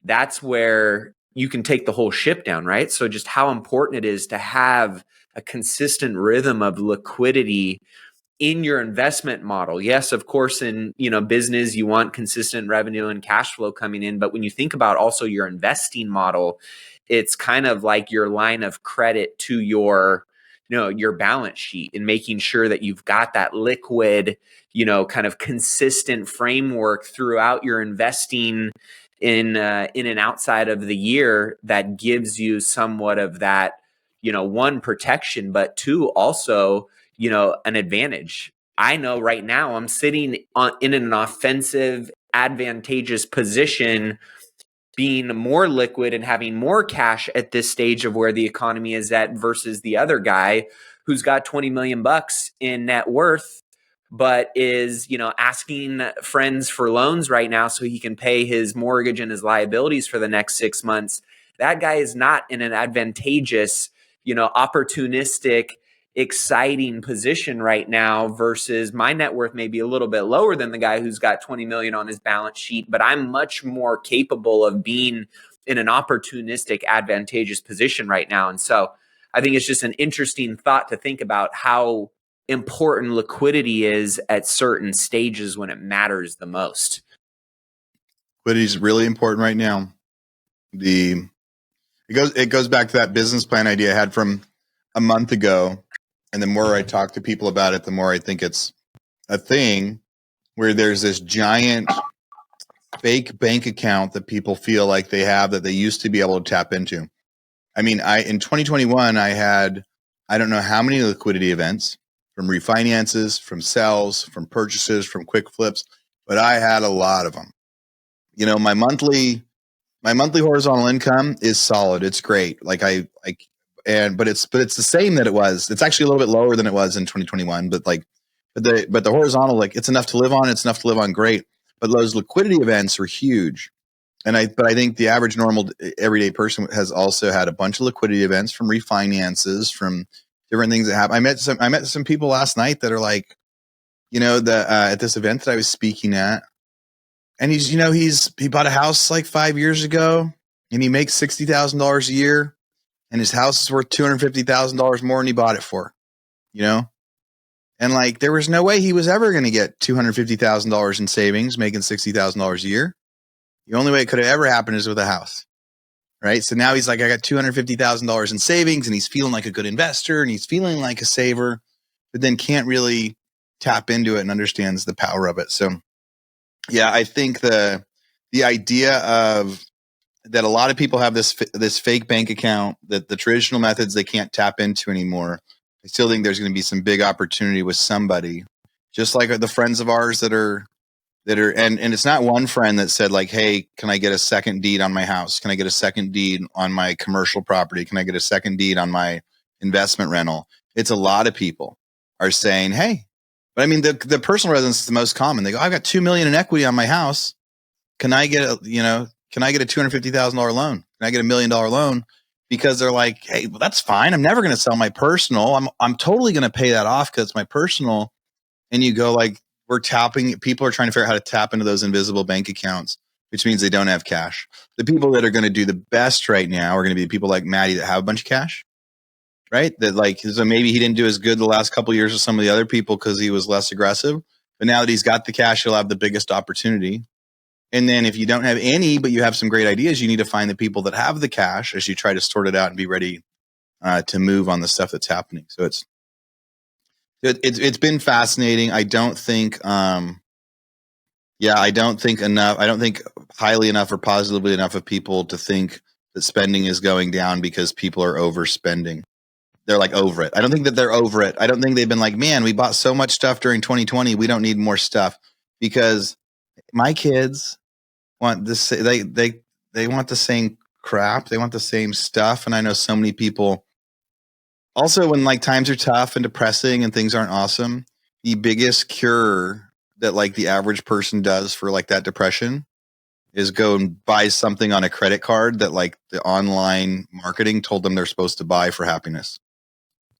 that's where you can take the whole ship down, right? So just how important it is to have a consistent rhythm of liquidity in your investment model. Yes, of course, in business, you want consistent revenue and cash flow coming in. But when you think about also your investing model, it's kind of like your line of credit to your balance sheet, and making sure that you've got that liquid, kind of consistent framework throughout your investing in and outside of the year that gives you somewhat of that, one, protection, but two, also, an advantage. I know right now I'm sitting in an offensive, advantageous position, being more liquid and having more cash at this stage of where the economy is at, versus the other guy who's got 20 million bucks in net worth, but is, asking friends for loans right now so he can pay his mortgage and his liabilities for the next 6 months. That guy is not in an advantageous, opportunistic, exciting position right now versus my net worth may be a little bit lower than the guy who's got 20 million on his balance sheet, but I'm much more capable of being in an opportunistic, advantageous position right now. And so I think it's just an interesting thought to think about how important liquidity is at certain stages when it matters the most. Liquidity is really important right now. It goes back to that business plan idea I had from a month ago. And the more I talk to people about it, the more I think it's a thing where there's this giant fake bank account that people feel like they have that they used to be able to tap into. I mean, in 2021, I had, I don't know how many liquidity events, from refinances, from sales, from purchases, from quick flips, but I had a lot of them. My monthly horizontal income is solid. It's great. But it's the same that it was. It's actually a little bit lower than it was in 2021, but the horizontal, it's enough to live on. It's enough to live on. Great. But those liquidity events are huge. But I think the average normal everyday person has also had a bunch of liquidity events, from refinances, from different things that happen. I met some people last night that are like, at this event that I was speaking at, and he bought a house like 5 years ago, and he makes $60,000 a year, and his house is worth $250,000 more than he bought it for, and there was no way he was ever going to get $250,000 in savings, making $60,000 a year. The only way it could have ever happened is with a house, right? So now he's like, I got $250,000 in savings, and he's feeling like a good investor, and he's feeling like a saver, but then can't really tap into it and understands the power of it. So, yeah, I think the idea of that a lot of people have this fake bank account that the traditional methods they can't tap into anymore. I still think there's going to be some big opportunity with somebody, just like the friends of ours that are and it's not one friend that said like, hey, can I get a second deed on my house? Can I get a second deed on my commercial property? Can I get a second deed on my investment rental? It's a lot of people are saying, hey, but I mean, the personal residence is the most common. They go, I've got $2 million in equity on my house. Can I get a $250,000 loan? Can I get $1 million loan? Because they're like, hey, well, that's fine. I'm never going to sell my personal. I'm totally going to pay that off because it's my personal. And you go like, people are trying to figure out how to tap into those invisible bank accounts, which means they don't have cash. The people that are going to do the best right now are going to be people like Maddie that have a bunch of cash, right? So maybe he didn't do as good the last couple of years as some of the other people because he was less aggressive. But now that he's got the cash, he'll have the biggest opportunity. And then if you don't have any, but you have some great ideas, you need to find the people that have the cash as you try to sort it out and be ready to move on the stuff that's happening. So it's been fascinating. I don't think highly enough or positively enough of people to think that spending is going down because people are overspending. They're like over it. I don't think that they're over it. I don't think they've been like, man, we bought so much stuff during 2020. We don't need more stuff, because my kids want this. They want the same crap. They want the same stuff. And I know so many people also, when times are tough and depressing and things aren't awesome, the biggest cure that the average person does for that depression is go and buy something on a credit card that the online marketing told them they're supposed to buy for happiness.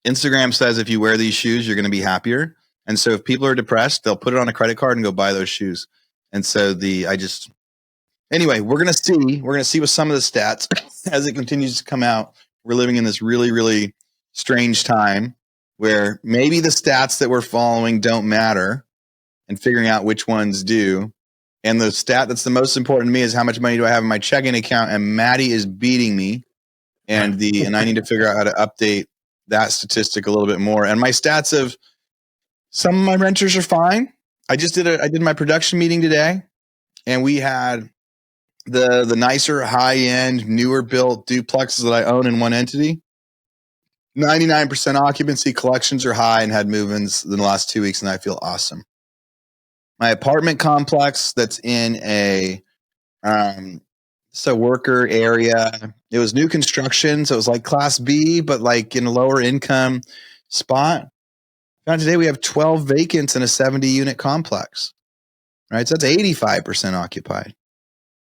Instagram says if you wear these shoes, you're going to be happier. And so if people are depressed, they'll put it on a credit card and go buy those shoes. And so anyway, we're going to see with some of the stats as it continues to come out. We're living in this really, really strange time where maybe the stats that we're following don't matter, and figuring out which ones do. And the stat that's the most important to me is how much money do I have in my checking account? And Maddie is beating me. And I need to figure out how to update that statistic a little bit more. And my stats of some of my renters are fine. I did my production meeting today, and we had the nicer, high end, newer built duplexes that I own in one entity. 99% occupancy, collections are high, and had move-ins in the last 2 weeks, and I feel awesome. My apartment complex that's in a worker area. It was new construction, so it was Class B, but in a lower income. spot. Found today we have 12 vacants in a 70 unit complex, right? So that's 85% occupied,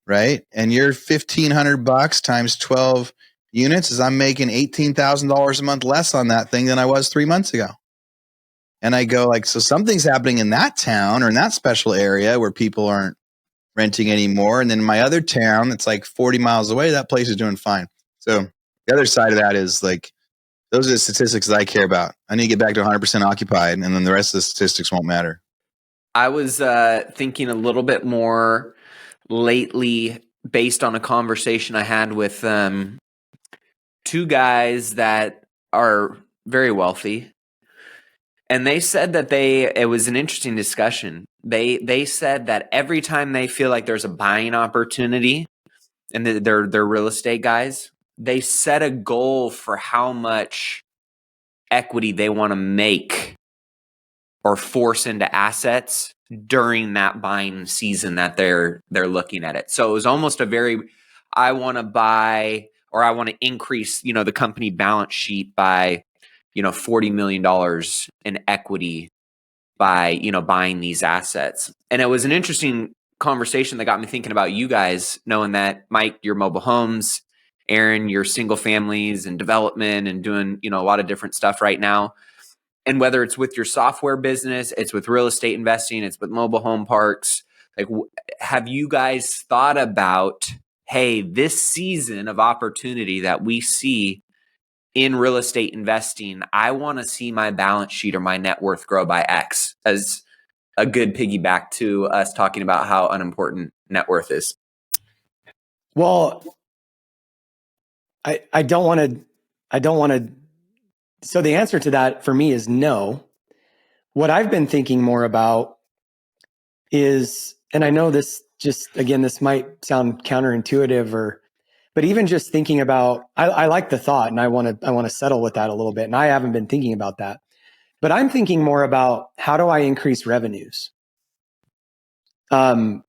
right? And you're $1,500 times 12 units is I'm making $18,000 a month less on that thing than I was 3 months ago. And I go like, so something's happening in that town or in that special area where people aren't renting anymore. And then in my other town, it's like 40 miles away, that place is doing fine. So the other side of that is like, those are the statistics that I care about. I need to get back to 100% occupied, and then the rest of the statistics won't matter. I was thinking a little bit more lately based on a conversation I had with two guys that are very wealthy. And they said that it was an interesting discussion. They said that every time they feel like there's a buying opportunity, and they're real estate guys, they set a goal for how much equity they want to make or force into assets during that buying season that they're looking at it. So it was almost I want to buy or I want to increase, the company balance sheet by, $40 million in equity by, buying these assets. And it was an interesting conversation that got me thinking about you guys, knowing that Mike, you're mobile homes, Aaron, you're single families and development and doing, a lot of different stuff right now. And whether it's with your software business, it's with real estate investing, it's with mobile home parks, like, have you guys thought about, hey, this season of opportunity that we see in real estate investing, I want to see my balance sheet or my net worth grow by X, as a good piggyback to us talking about how unimportant net worth is? Well, I don't want to. So the answer to that for me is no. What I've been thinking more about is, and I know this this might sound counterintuitive but even just thinking about, I like the thought and I want to settle with that a little bit. And I haven't been thinking about that, but I'm thinking more about how do I increase revenues? In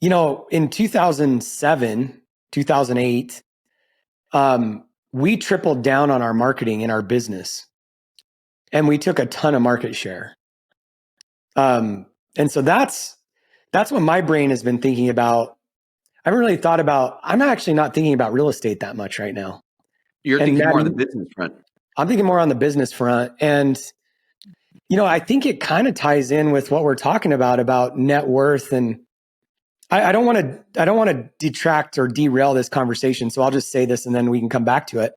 2007, 2008, we tripled down on our marketing in our business and we took a ton of market share. And so that's what my brain has been thinking about. I haven't really thought about, I'm actually not thinking about real estate that much right now. You're thinking more on the business front. I'm thinking more on the business front. And, I think it kind of ties in with what we're talking about net worth. And I don't want to detract or derail this conversation. So I'll just say this and then we can come back to it.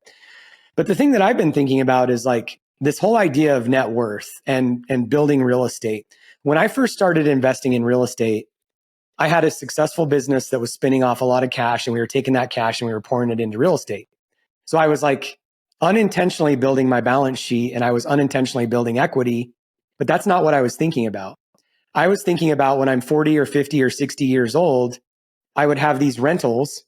But the thing that I've been thinking about is like this whole idea of net worth and building real estate. When I first started investing in real estate, I had a successful business that was spinning off a lot of cash, and we were taking that cash and we were pouring it into real estate. So I was like unintentionally building my balance sheet and I was unintentionally building equity, but that's not what I was thinking about. I was thinking about when I'm 40 or 50 or 60 years old, I would have these rentals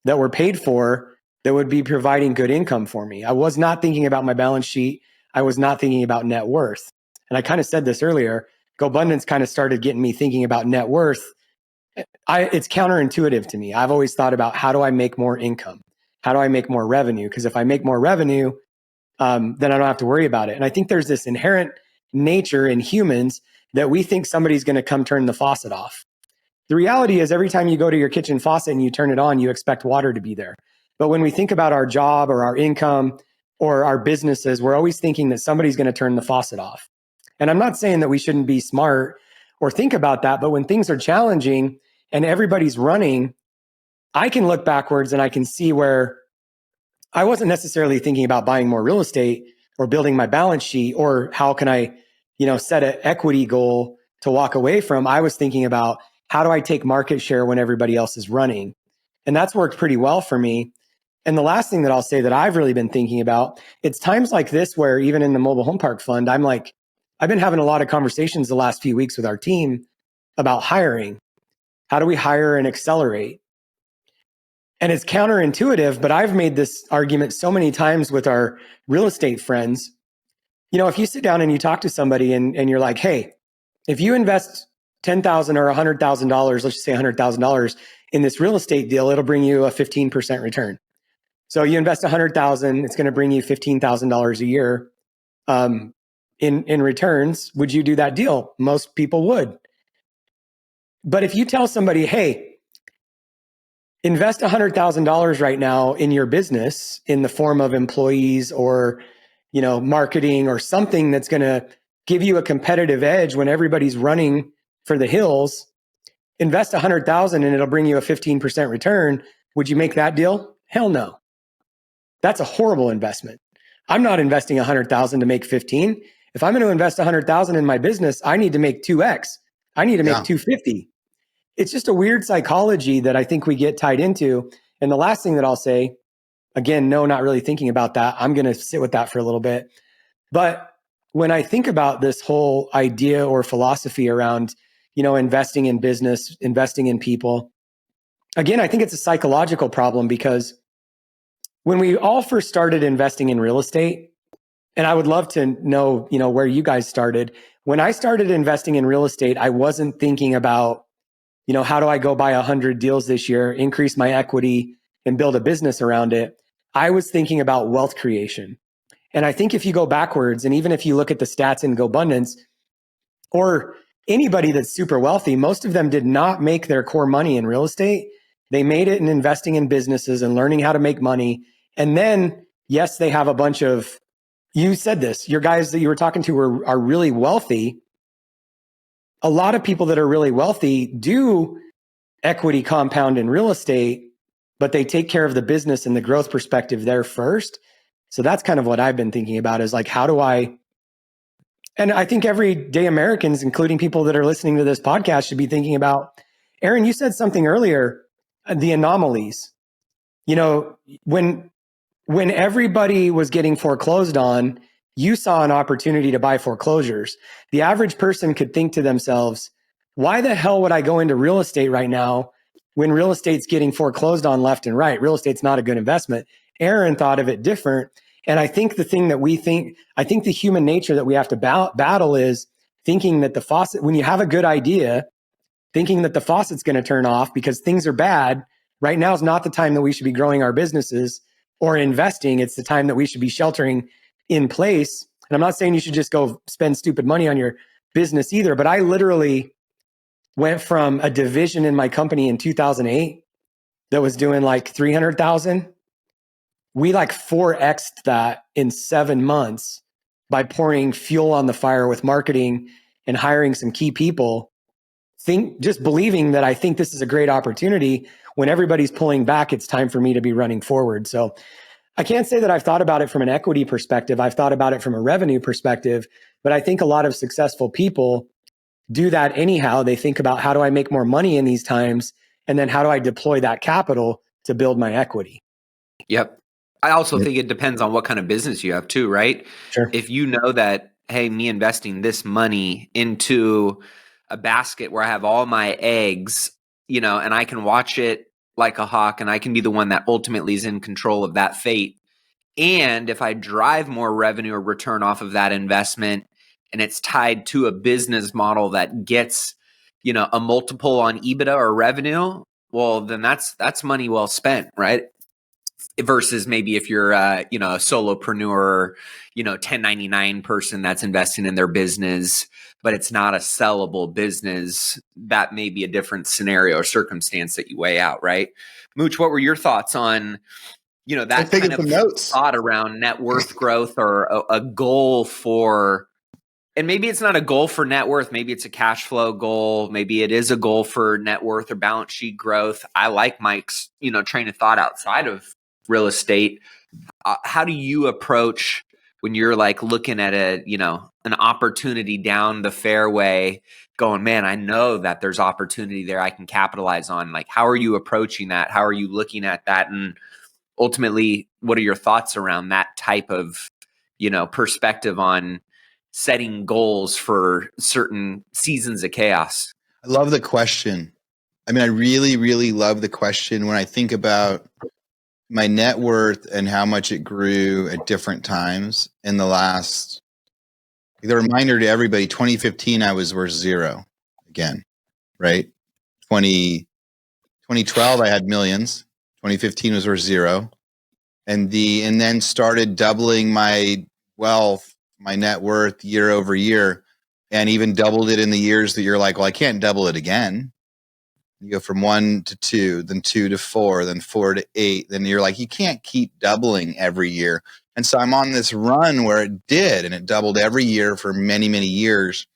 that were paid for that would be providing good income for me. I was not thinking about my balance sheet. I was not thinking about net worth. And I kind of said this earlier, GoBundance kind of started getting me thinking about net worth. It's counterintuitive to me. I've always thought about how do I make more income? How do I make more revenue? Because if I make more revenue, then I don't have to worry about it. And I think there's this inherent nature in humans that we think somebody's going to come turn the faucet off. The reality is every time you go to your kitchen faucet and you turn it on, you expect water to be there. But when we think about our job or our income or our businesses, we're always thinking that somebody's going to turn the faucet off. And I'm not saying that we shouldn't be smart or think about that, but when things are challenging and everybody's running, I can look backwards and I can see where I wasn't necessarily thinking about buying more real estate or building my balance sheet or how can I, set an equity goal to walk away from. I was thinking about how do I take market share when everybody else is running? And that's worked pretty well for me. And the last thing that I'll say that I've really been thinking about, it's times like this where even in the mobile home park fund, I've been having a lot of conversations the last few weeks with our team about hiring. How do we hire and accelerate? And it's counterintuitive, but I've made this argument so many times with our real estate friends. If you sit down and you talk to somebody and you're like, hey, if you invest $10,000 or $100,000, let's just say $100,000 in this real estate deal, it'll bring you a 15% return. So you invest $100,000, it's going to bring you $15,000 a year. in returns, would you do that deal? Most people would. But if you tell somebody, hey, invest $100,000 right now in your business in the form of employees or, marketing or something that's going to give you a competitive edge when everybody's running for the hills, invest 100,000 and it'll bring you a 15% return. Would you make that deal? Hell no. That's a horrible investment. I'm not investing 100,000 to make 15. If I'm going to invest 100,000 in my business, I need to make 2x. I need to make 250. It's just a weird psychology that I think we get tied into. And the last thing that I'll say, again, no, not really thinking about that. I'm going to sit with that for a little bit. But when I think about this whole idea or philosophy around, investing in business, investing in people, again, I think it's a psychological problem because when we all first started investing in real estate, and I would love to know, where you guys started. When I started investing in real estate, I wasn't thinking about, how do I go buy 100 deals this year, increase my equity and build a business around it? I was thinking about wealth creation. And I think if you go backwards, and even if you look at the stats in GoBundance or anybody that's super wealthy, most of them did not make their core money in real estate. They made it in investing in businesses and learning how to make money. And then, yes, they have a bunch of, you said this, your guys that you were talking to are really wealthy. A lot of people that are really wealthy do equity compound in real estate, but they take care of the business and the growth perspective there first. So that's kind of what I've been thinking about is like, how do I, and I think everyday Americans, including people that are listening to this podcast, should be thinking about, Aaron, you said something earlier, the anomalies. When everybody was getting foreclosed on, you saw an opportunity to buy foreclosures. The average person could think to themselves, why the hell would I go into real estate right now when real estate's getting foreclosed on left and right? Real estate's not a good investment. Aaron thought of it different. And I think the thing that I think the human nature that we have to battle is thinking that the faucet, when you have a good idea, thinking that the faucet's going to turn off because things are bad. Right now is not the time that we should be growing our businesses or investing. It's the time that we should be sheltering in place. And I'm not saying you should just go spend stupid money on your business either, but I literally went from a division in my company in 2008 that was doing like 300,000. We like 4x'd that in 7 months by pouring fuel on the fire with marketing and hiring some key people. Just believing that I think this is a great opportunity. When everybody's pulling back, it's time for me to be running forward. So I can't say that I've thought about it from an equity perspective. I've thought about it from a revenue perspective, but I think a lot of successful people do that anyhow. They think about how do I make more money in these times? And then how do I deploy that capital to build my equity? Yep. I also think it depends on what kind of business you have too, right? Sure. If you know that, hey, me investing this money into a basket where I have all my eggs, and I can watch it like a hawk and I can be the one that ultimately is in control of that fate. And if I drive more revenue or return off of that investment and it's tied to a business model that gets, a multiple on EBITDA or revenue, well, then that's money well spent, right? Versus maybe if you're, a solopreneur, 1099 person that's investing in their business, but it's not a sellable business, that may be a different scenario or circumstance that you weigh out, right? Mooch, what were your thoughts on, that kind of thought around net worth growth or a goal for, and maybe it's not a goal for net worth, maybe it's a cash flow goal, maybe it is a goal for net worth or balance sheet growth. I like Mike's, train of thought outside of real estate. How do you approach when you're like looking at an opportunity down the fairway going, man, I know that there's opportunity there I can capitalize on? Like, how are you approaching that? How are you looking at that? And ultimately, what are your thoughts around that type of, perspective on setting goals for certain seasons of chaos? I love the question. I mean, I really, really love the question. When I think about my net worth and how much it grew at different times in the last, the reminder to everybody, 2015, I was worth zero again, right? 2012, I had millions. 2015 was worth zero. And then started doubling my wealth my net worth year over year, and even doubled it in the years that you're like, well, I can't double it again. You go from 1 to 2, then 2 to 4, then 4 to 8. Then you're like, you can't keep doubling every year. And so I'm on this run where it did, and it doubled every year for many, many years.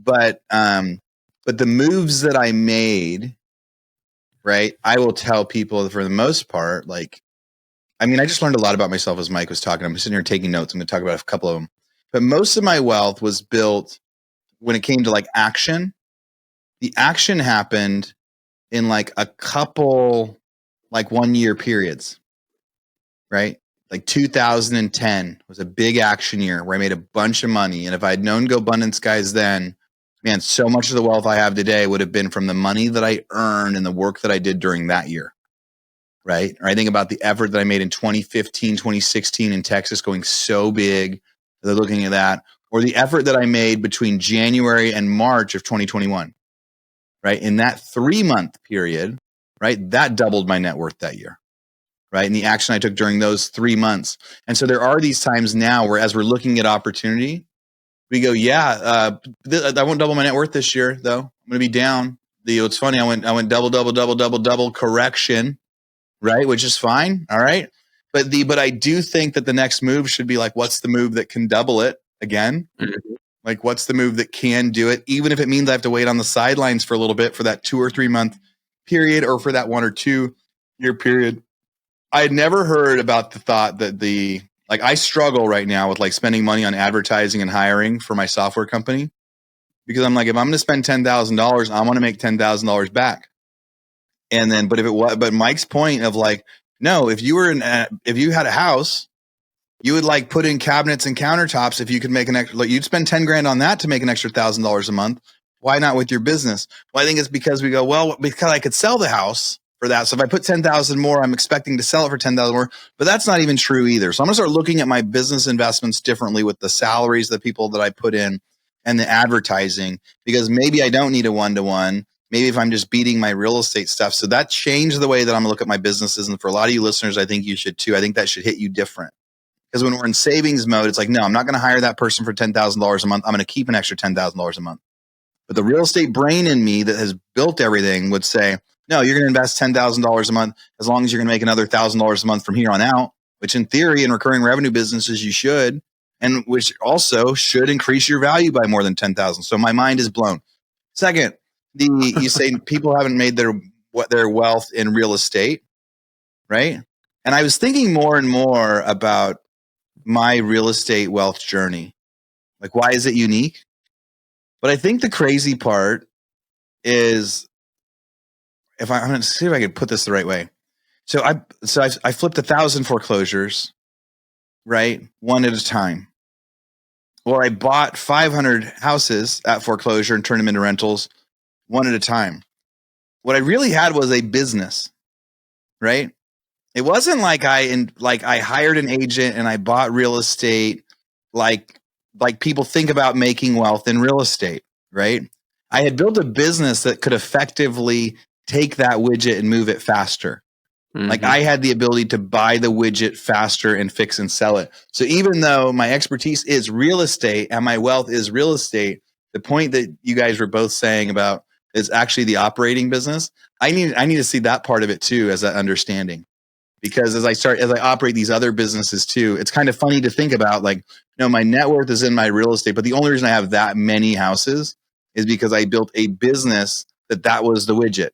But the moves that I made, right, I will tell people for the most part, like, I mean, I just learned a lot about myself as Mike was talking. I'm sitting here taking notes. I'm going to talk about a couple of them. But most of my wealth was built when it came to like action. The action happened in like a couple, like 1 year periods, right? Like 2010 was a big action year where I made a bunch of money. And if I'd known Go Abundance Guys then, man, so much of the wealth I have today would have been from the money that I earned and the work that I did during that year, right? Or I think about the effort that I made in 2015, 2016 in Texas going so big. They're looking at that. Or the effort that I made between January and March of 2021. Right? In that 3-month period, right? That doubled my net worth that year, right? And the action I took during those 3 months. And so there are these times now where as we're looking at opportunity, we go, I won't double my net worth this year though. I'm going to be down. It's funny. I went double correction, right? Which is fine. All right. But I do think that the next move should be like, what's the move that can double it again? Mm-hmm. Like, what's the move that can do it? Even if it means I have to wait on the sidelines for a little bit for that 2 or 3 month period or for that 1 or 2 year period. I had never heard about the thought that I struggle right now with like spending money on advertising and hiring for my software company because I'm like, if I'm going to spend $10,000, I want to make $10,000 back. And then, but Mike's point of like, no, if you had a house, you would like put in cabinets and countertops if you could make an extra, like you'd spend 10 grand on that to make an extra $1,000 a month. Why not with your business? Well, I think it's because we go, well, because I could sell the house for that. So if I put 10,000 more, I'm expecting to sell it for 10,000 more, but that's not even true either. So I'm gonna start looking at my business investments differently with the salaries of the people that I put in and the advertising, because maybe I don't need a 1-to-1. Maybe if I'm just beating my real estate stuff. So that changed the way that I'm gonna look at my businesses. And for a lot of you listeners, I think you should too. I think that should hit you different. Because when we're in savings mode, it's like, no, I'm not going to hire that person for $10,000 a month. I'm going to keep an extra $10,000 a month. But the real estate brain in me that has built everything would say, no, you're going to invest $10,000 a month as long as you're going to make another $1,000 a month from here on out, which in theory in recurring revenue businesses you should, and which also should increase your value by more than 10,000. So my mind is blown. Second, you say people haven't made their wealth in real estate, right? And I was thinking more and more about my real estate wealth journey. Like, why is it unique? But I think the crazy part is, I'm going to see if I can put this the right way. So I flipped 1,000 foreclosures, right? One at a time. Or I bought 500 houses at foreclosure and turned them into rentals one at a time. What I really had was a business, right? It wasn't like I hired an agent and I bought real estate like people think about making wealth in real estate, right? I had built a business that could effectively take that widget and move it faster. Mm-hmm. Like I had the ability to buy the widget faster and fix and sell it. So even though my expertise is real estate and my wealth is real estate, the point that you guys were both saying about is actually the operating business. I need to see that part of it too as that understanding. Because as I operate these other businesses too, it's kind of funny to think about like, no, my net worth is in my real estate, but the only reason I have that many houses is because I built a business that was the widget,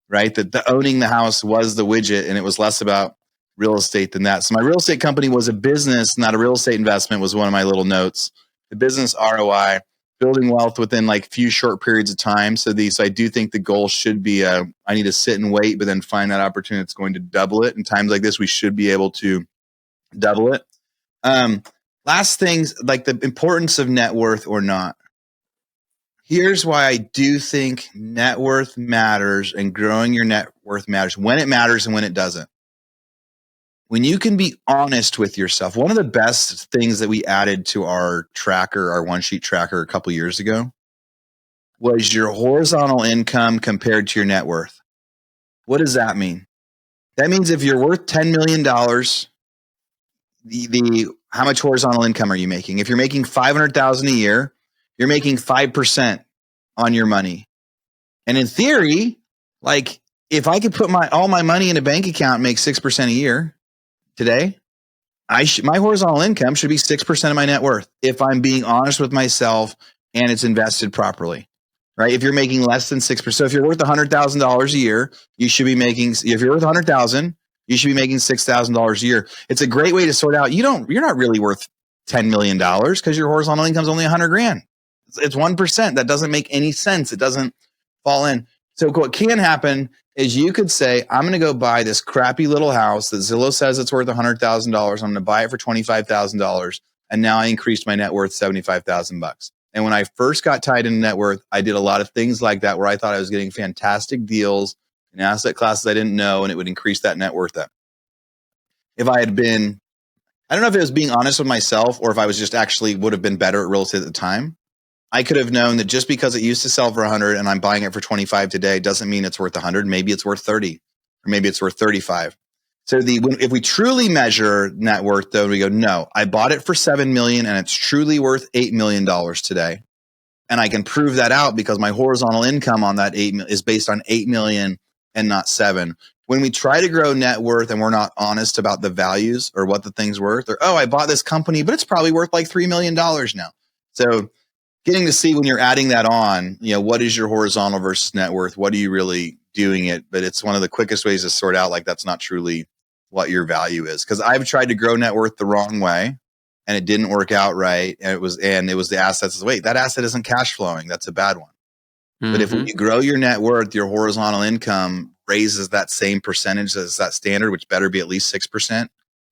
right? That the owning the house was the widget and it was less about real estate than that. So my real estate company was a business, not a real estate investment was one of my little notes. The business ROI, building wealth within like few short periods of time. So I do think the goal should be, I need to sit and wait, but then find that opportunity that's going to double it. In times like this, we should be able to double it. Last things, like the importance of net worth or not. Here's why I do think net worth matters and growing your net worth matters, when it matters and when it doesn't. When you can be honest with yourself, one of the best things that we added to our tracker, our one-sheet tracker a couple years ago, was your horizontal income compared to your net worth. What does that mean? That means if you're worth $10 million, how much horizontal income are you making? If you're making $500,000 a year, you're making 5% on your money. And in theory, like if I could put all my money in a bank account and make 6% a year today, my horizontal income should be 6% of my net worth if I'm being honest with myself and it's invested properly, right? If you're making less than 6%, so if you're worth $100,000 a year, you should be making, if you're worth $100,000, you should be making $6,000 a year. It's a great way to sort out, you're not really worth $10 million because your horizontal income is only 100 grand. It's 1%. That doesn't make any sense. It doesn't fall in. So what can happen is you could say, I'm going to go buy this crappy little house that Zillow says it's worth $100,000. I'm going to buy it for $25,000. And now I increased my net worth $75,000. And when I first got tied into net worth, I did a lot of things like that where I thought I was getting fantastic deals in asset classes I didn't know, and it would increase that net worth up. If I had been, I don't know if it was being honest with myself or if I was just actually would have been better at real estate at the time. I could have known that just because it used to sell for 100 and I'm buying it for 25 today doesn't mean it's worth 100. Maybe it's worth 30 or maybe it's worth 35. So if we truly measure net worth, though, we go, no, I bought it for 7 million and it's truly worth $8 million today. And I can prove that out because my horizontal income on that 8 is based on 8 million and not 7. When we try to grow net worth and we're not honest about the values or what the thing's worth, or, I bought this company, but it's probably worth like $3 million now. So getting to see when you're adding that on, what is your horizontal versus net worth? What are you really doing it? But it's one of the quickest ways to sort out like that's not truly what your value is. Because I've tried to grow net worth the wrong way and it didn't work out right. And it was the assets. Wait, that asset isn't cash flowing. That's a bad one. Mm-hmm. But if when you grow your net worth, your horizontal income raises that same percentage as that standard, which better be at least 6%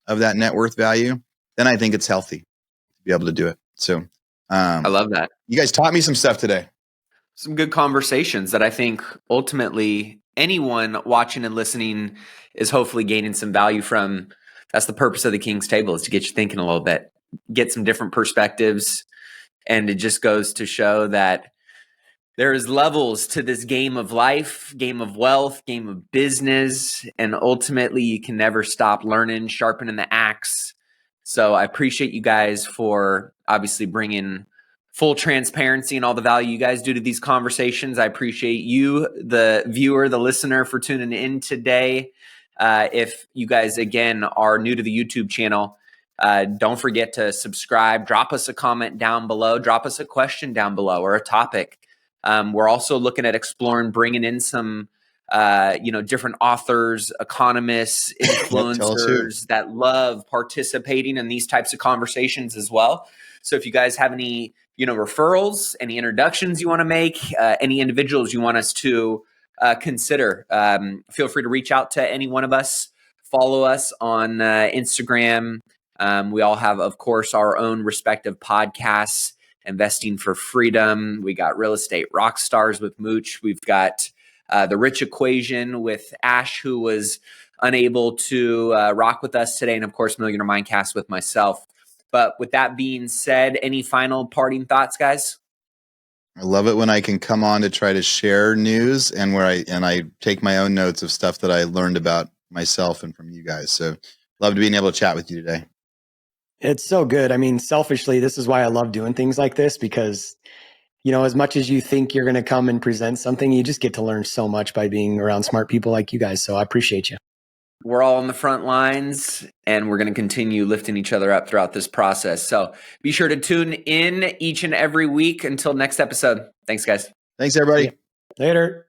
of that net worth value, then I think it's healthy to be able to do it. So I love that. You guys taught me some stuff today. Some good conversations that I think ultimately anyone watching and listening is hopefully gaining some value from. That's the purpose of the King's Table, is to get you thinking a little bit, get some different perspectives. And it just goes to show that there's levels to this game of life, game of wealth, game of business. And ultimately you can never stop learning, sharpening the axe. So I appreciate you guys for obviously bringing full transparency and all the value you guys do to these conversations. I appreciate you, the viewer, the listener, for tuning in today. If you guys, again, are new to the YouTube channel, don't forget to subscribe. Drop us a comment down below. Drop us a question down below or a topic. We're also looking at exploring bringing in some different authors, economists, influencers that love participating in these types of conversations as well. So if you guys have any, referrals, any introductions you want to make, any individuals you want us to consider, feel free to reach out to any one of us. Follow us on Instagram. We all have, of course, our own respective podcasts. Investing for Freedom. We got Real Estate Rock Stars with Mooch. We've got The Rich Equation with Ash, who was unable to rock with us today. And of course, Millionaire Mindcast with myself. But with that being said, any final parting thoughts, guys? I love it when I can come on to try to share news and where I take my own notes of stuff that I learned about myself and from you guys. So love to being able to chat with you today. It's so good. I mean, selfishly, this is why I love doing things like this, because, as much as you think you're going to come and present something, you just get to learn so much by being around smart people like you guys. So I appreciate you. We're all on the front lines and we're going to continue lifting each other up throughout this process. So be sure to tune in each and every week. Until next episode. Thanks, guys. Thanks, everybody. Later.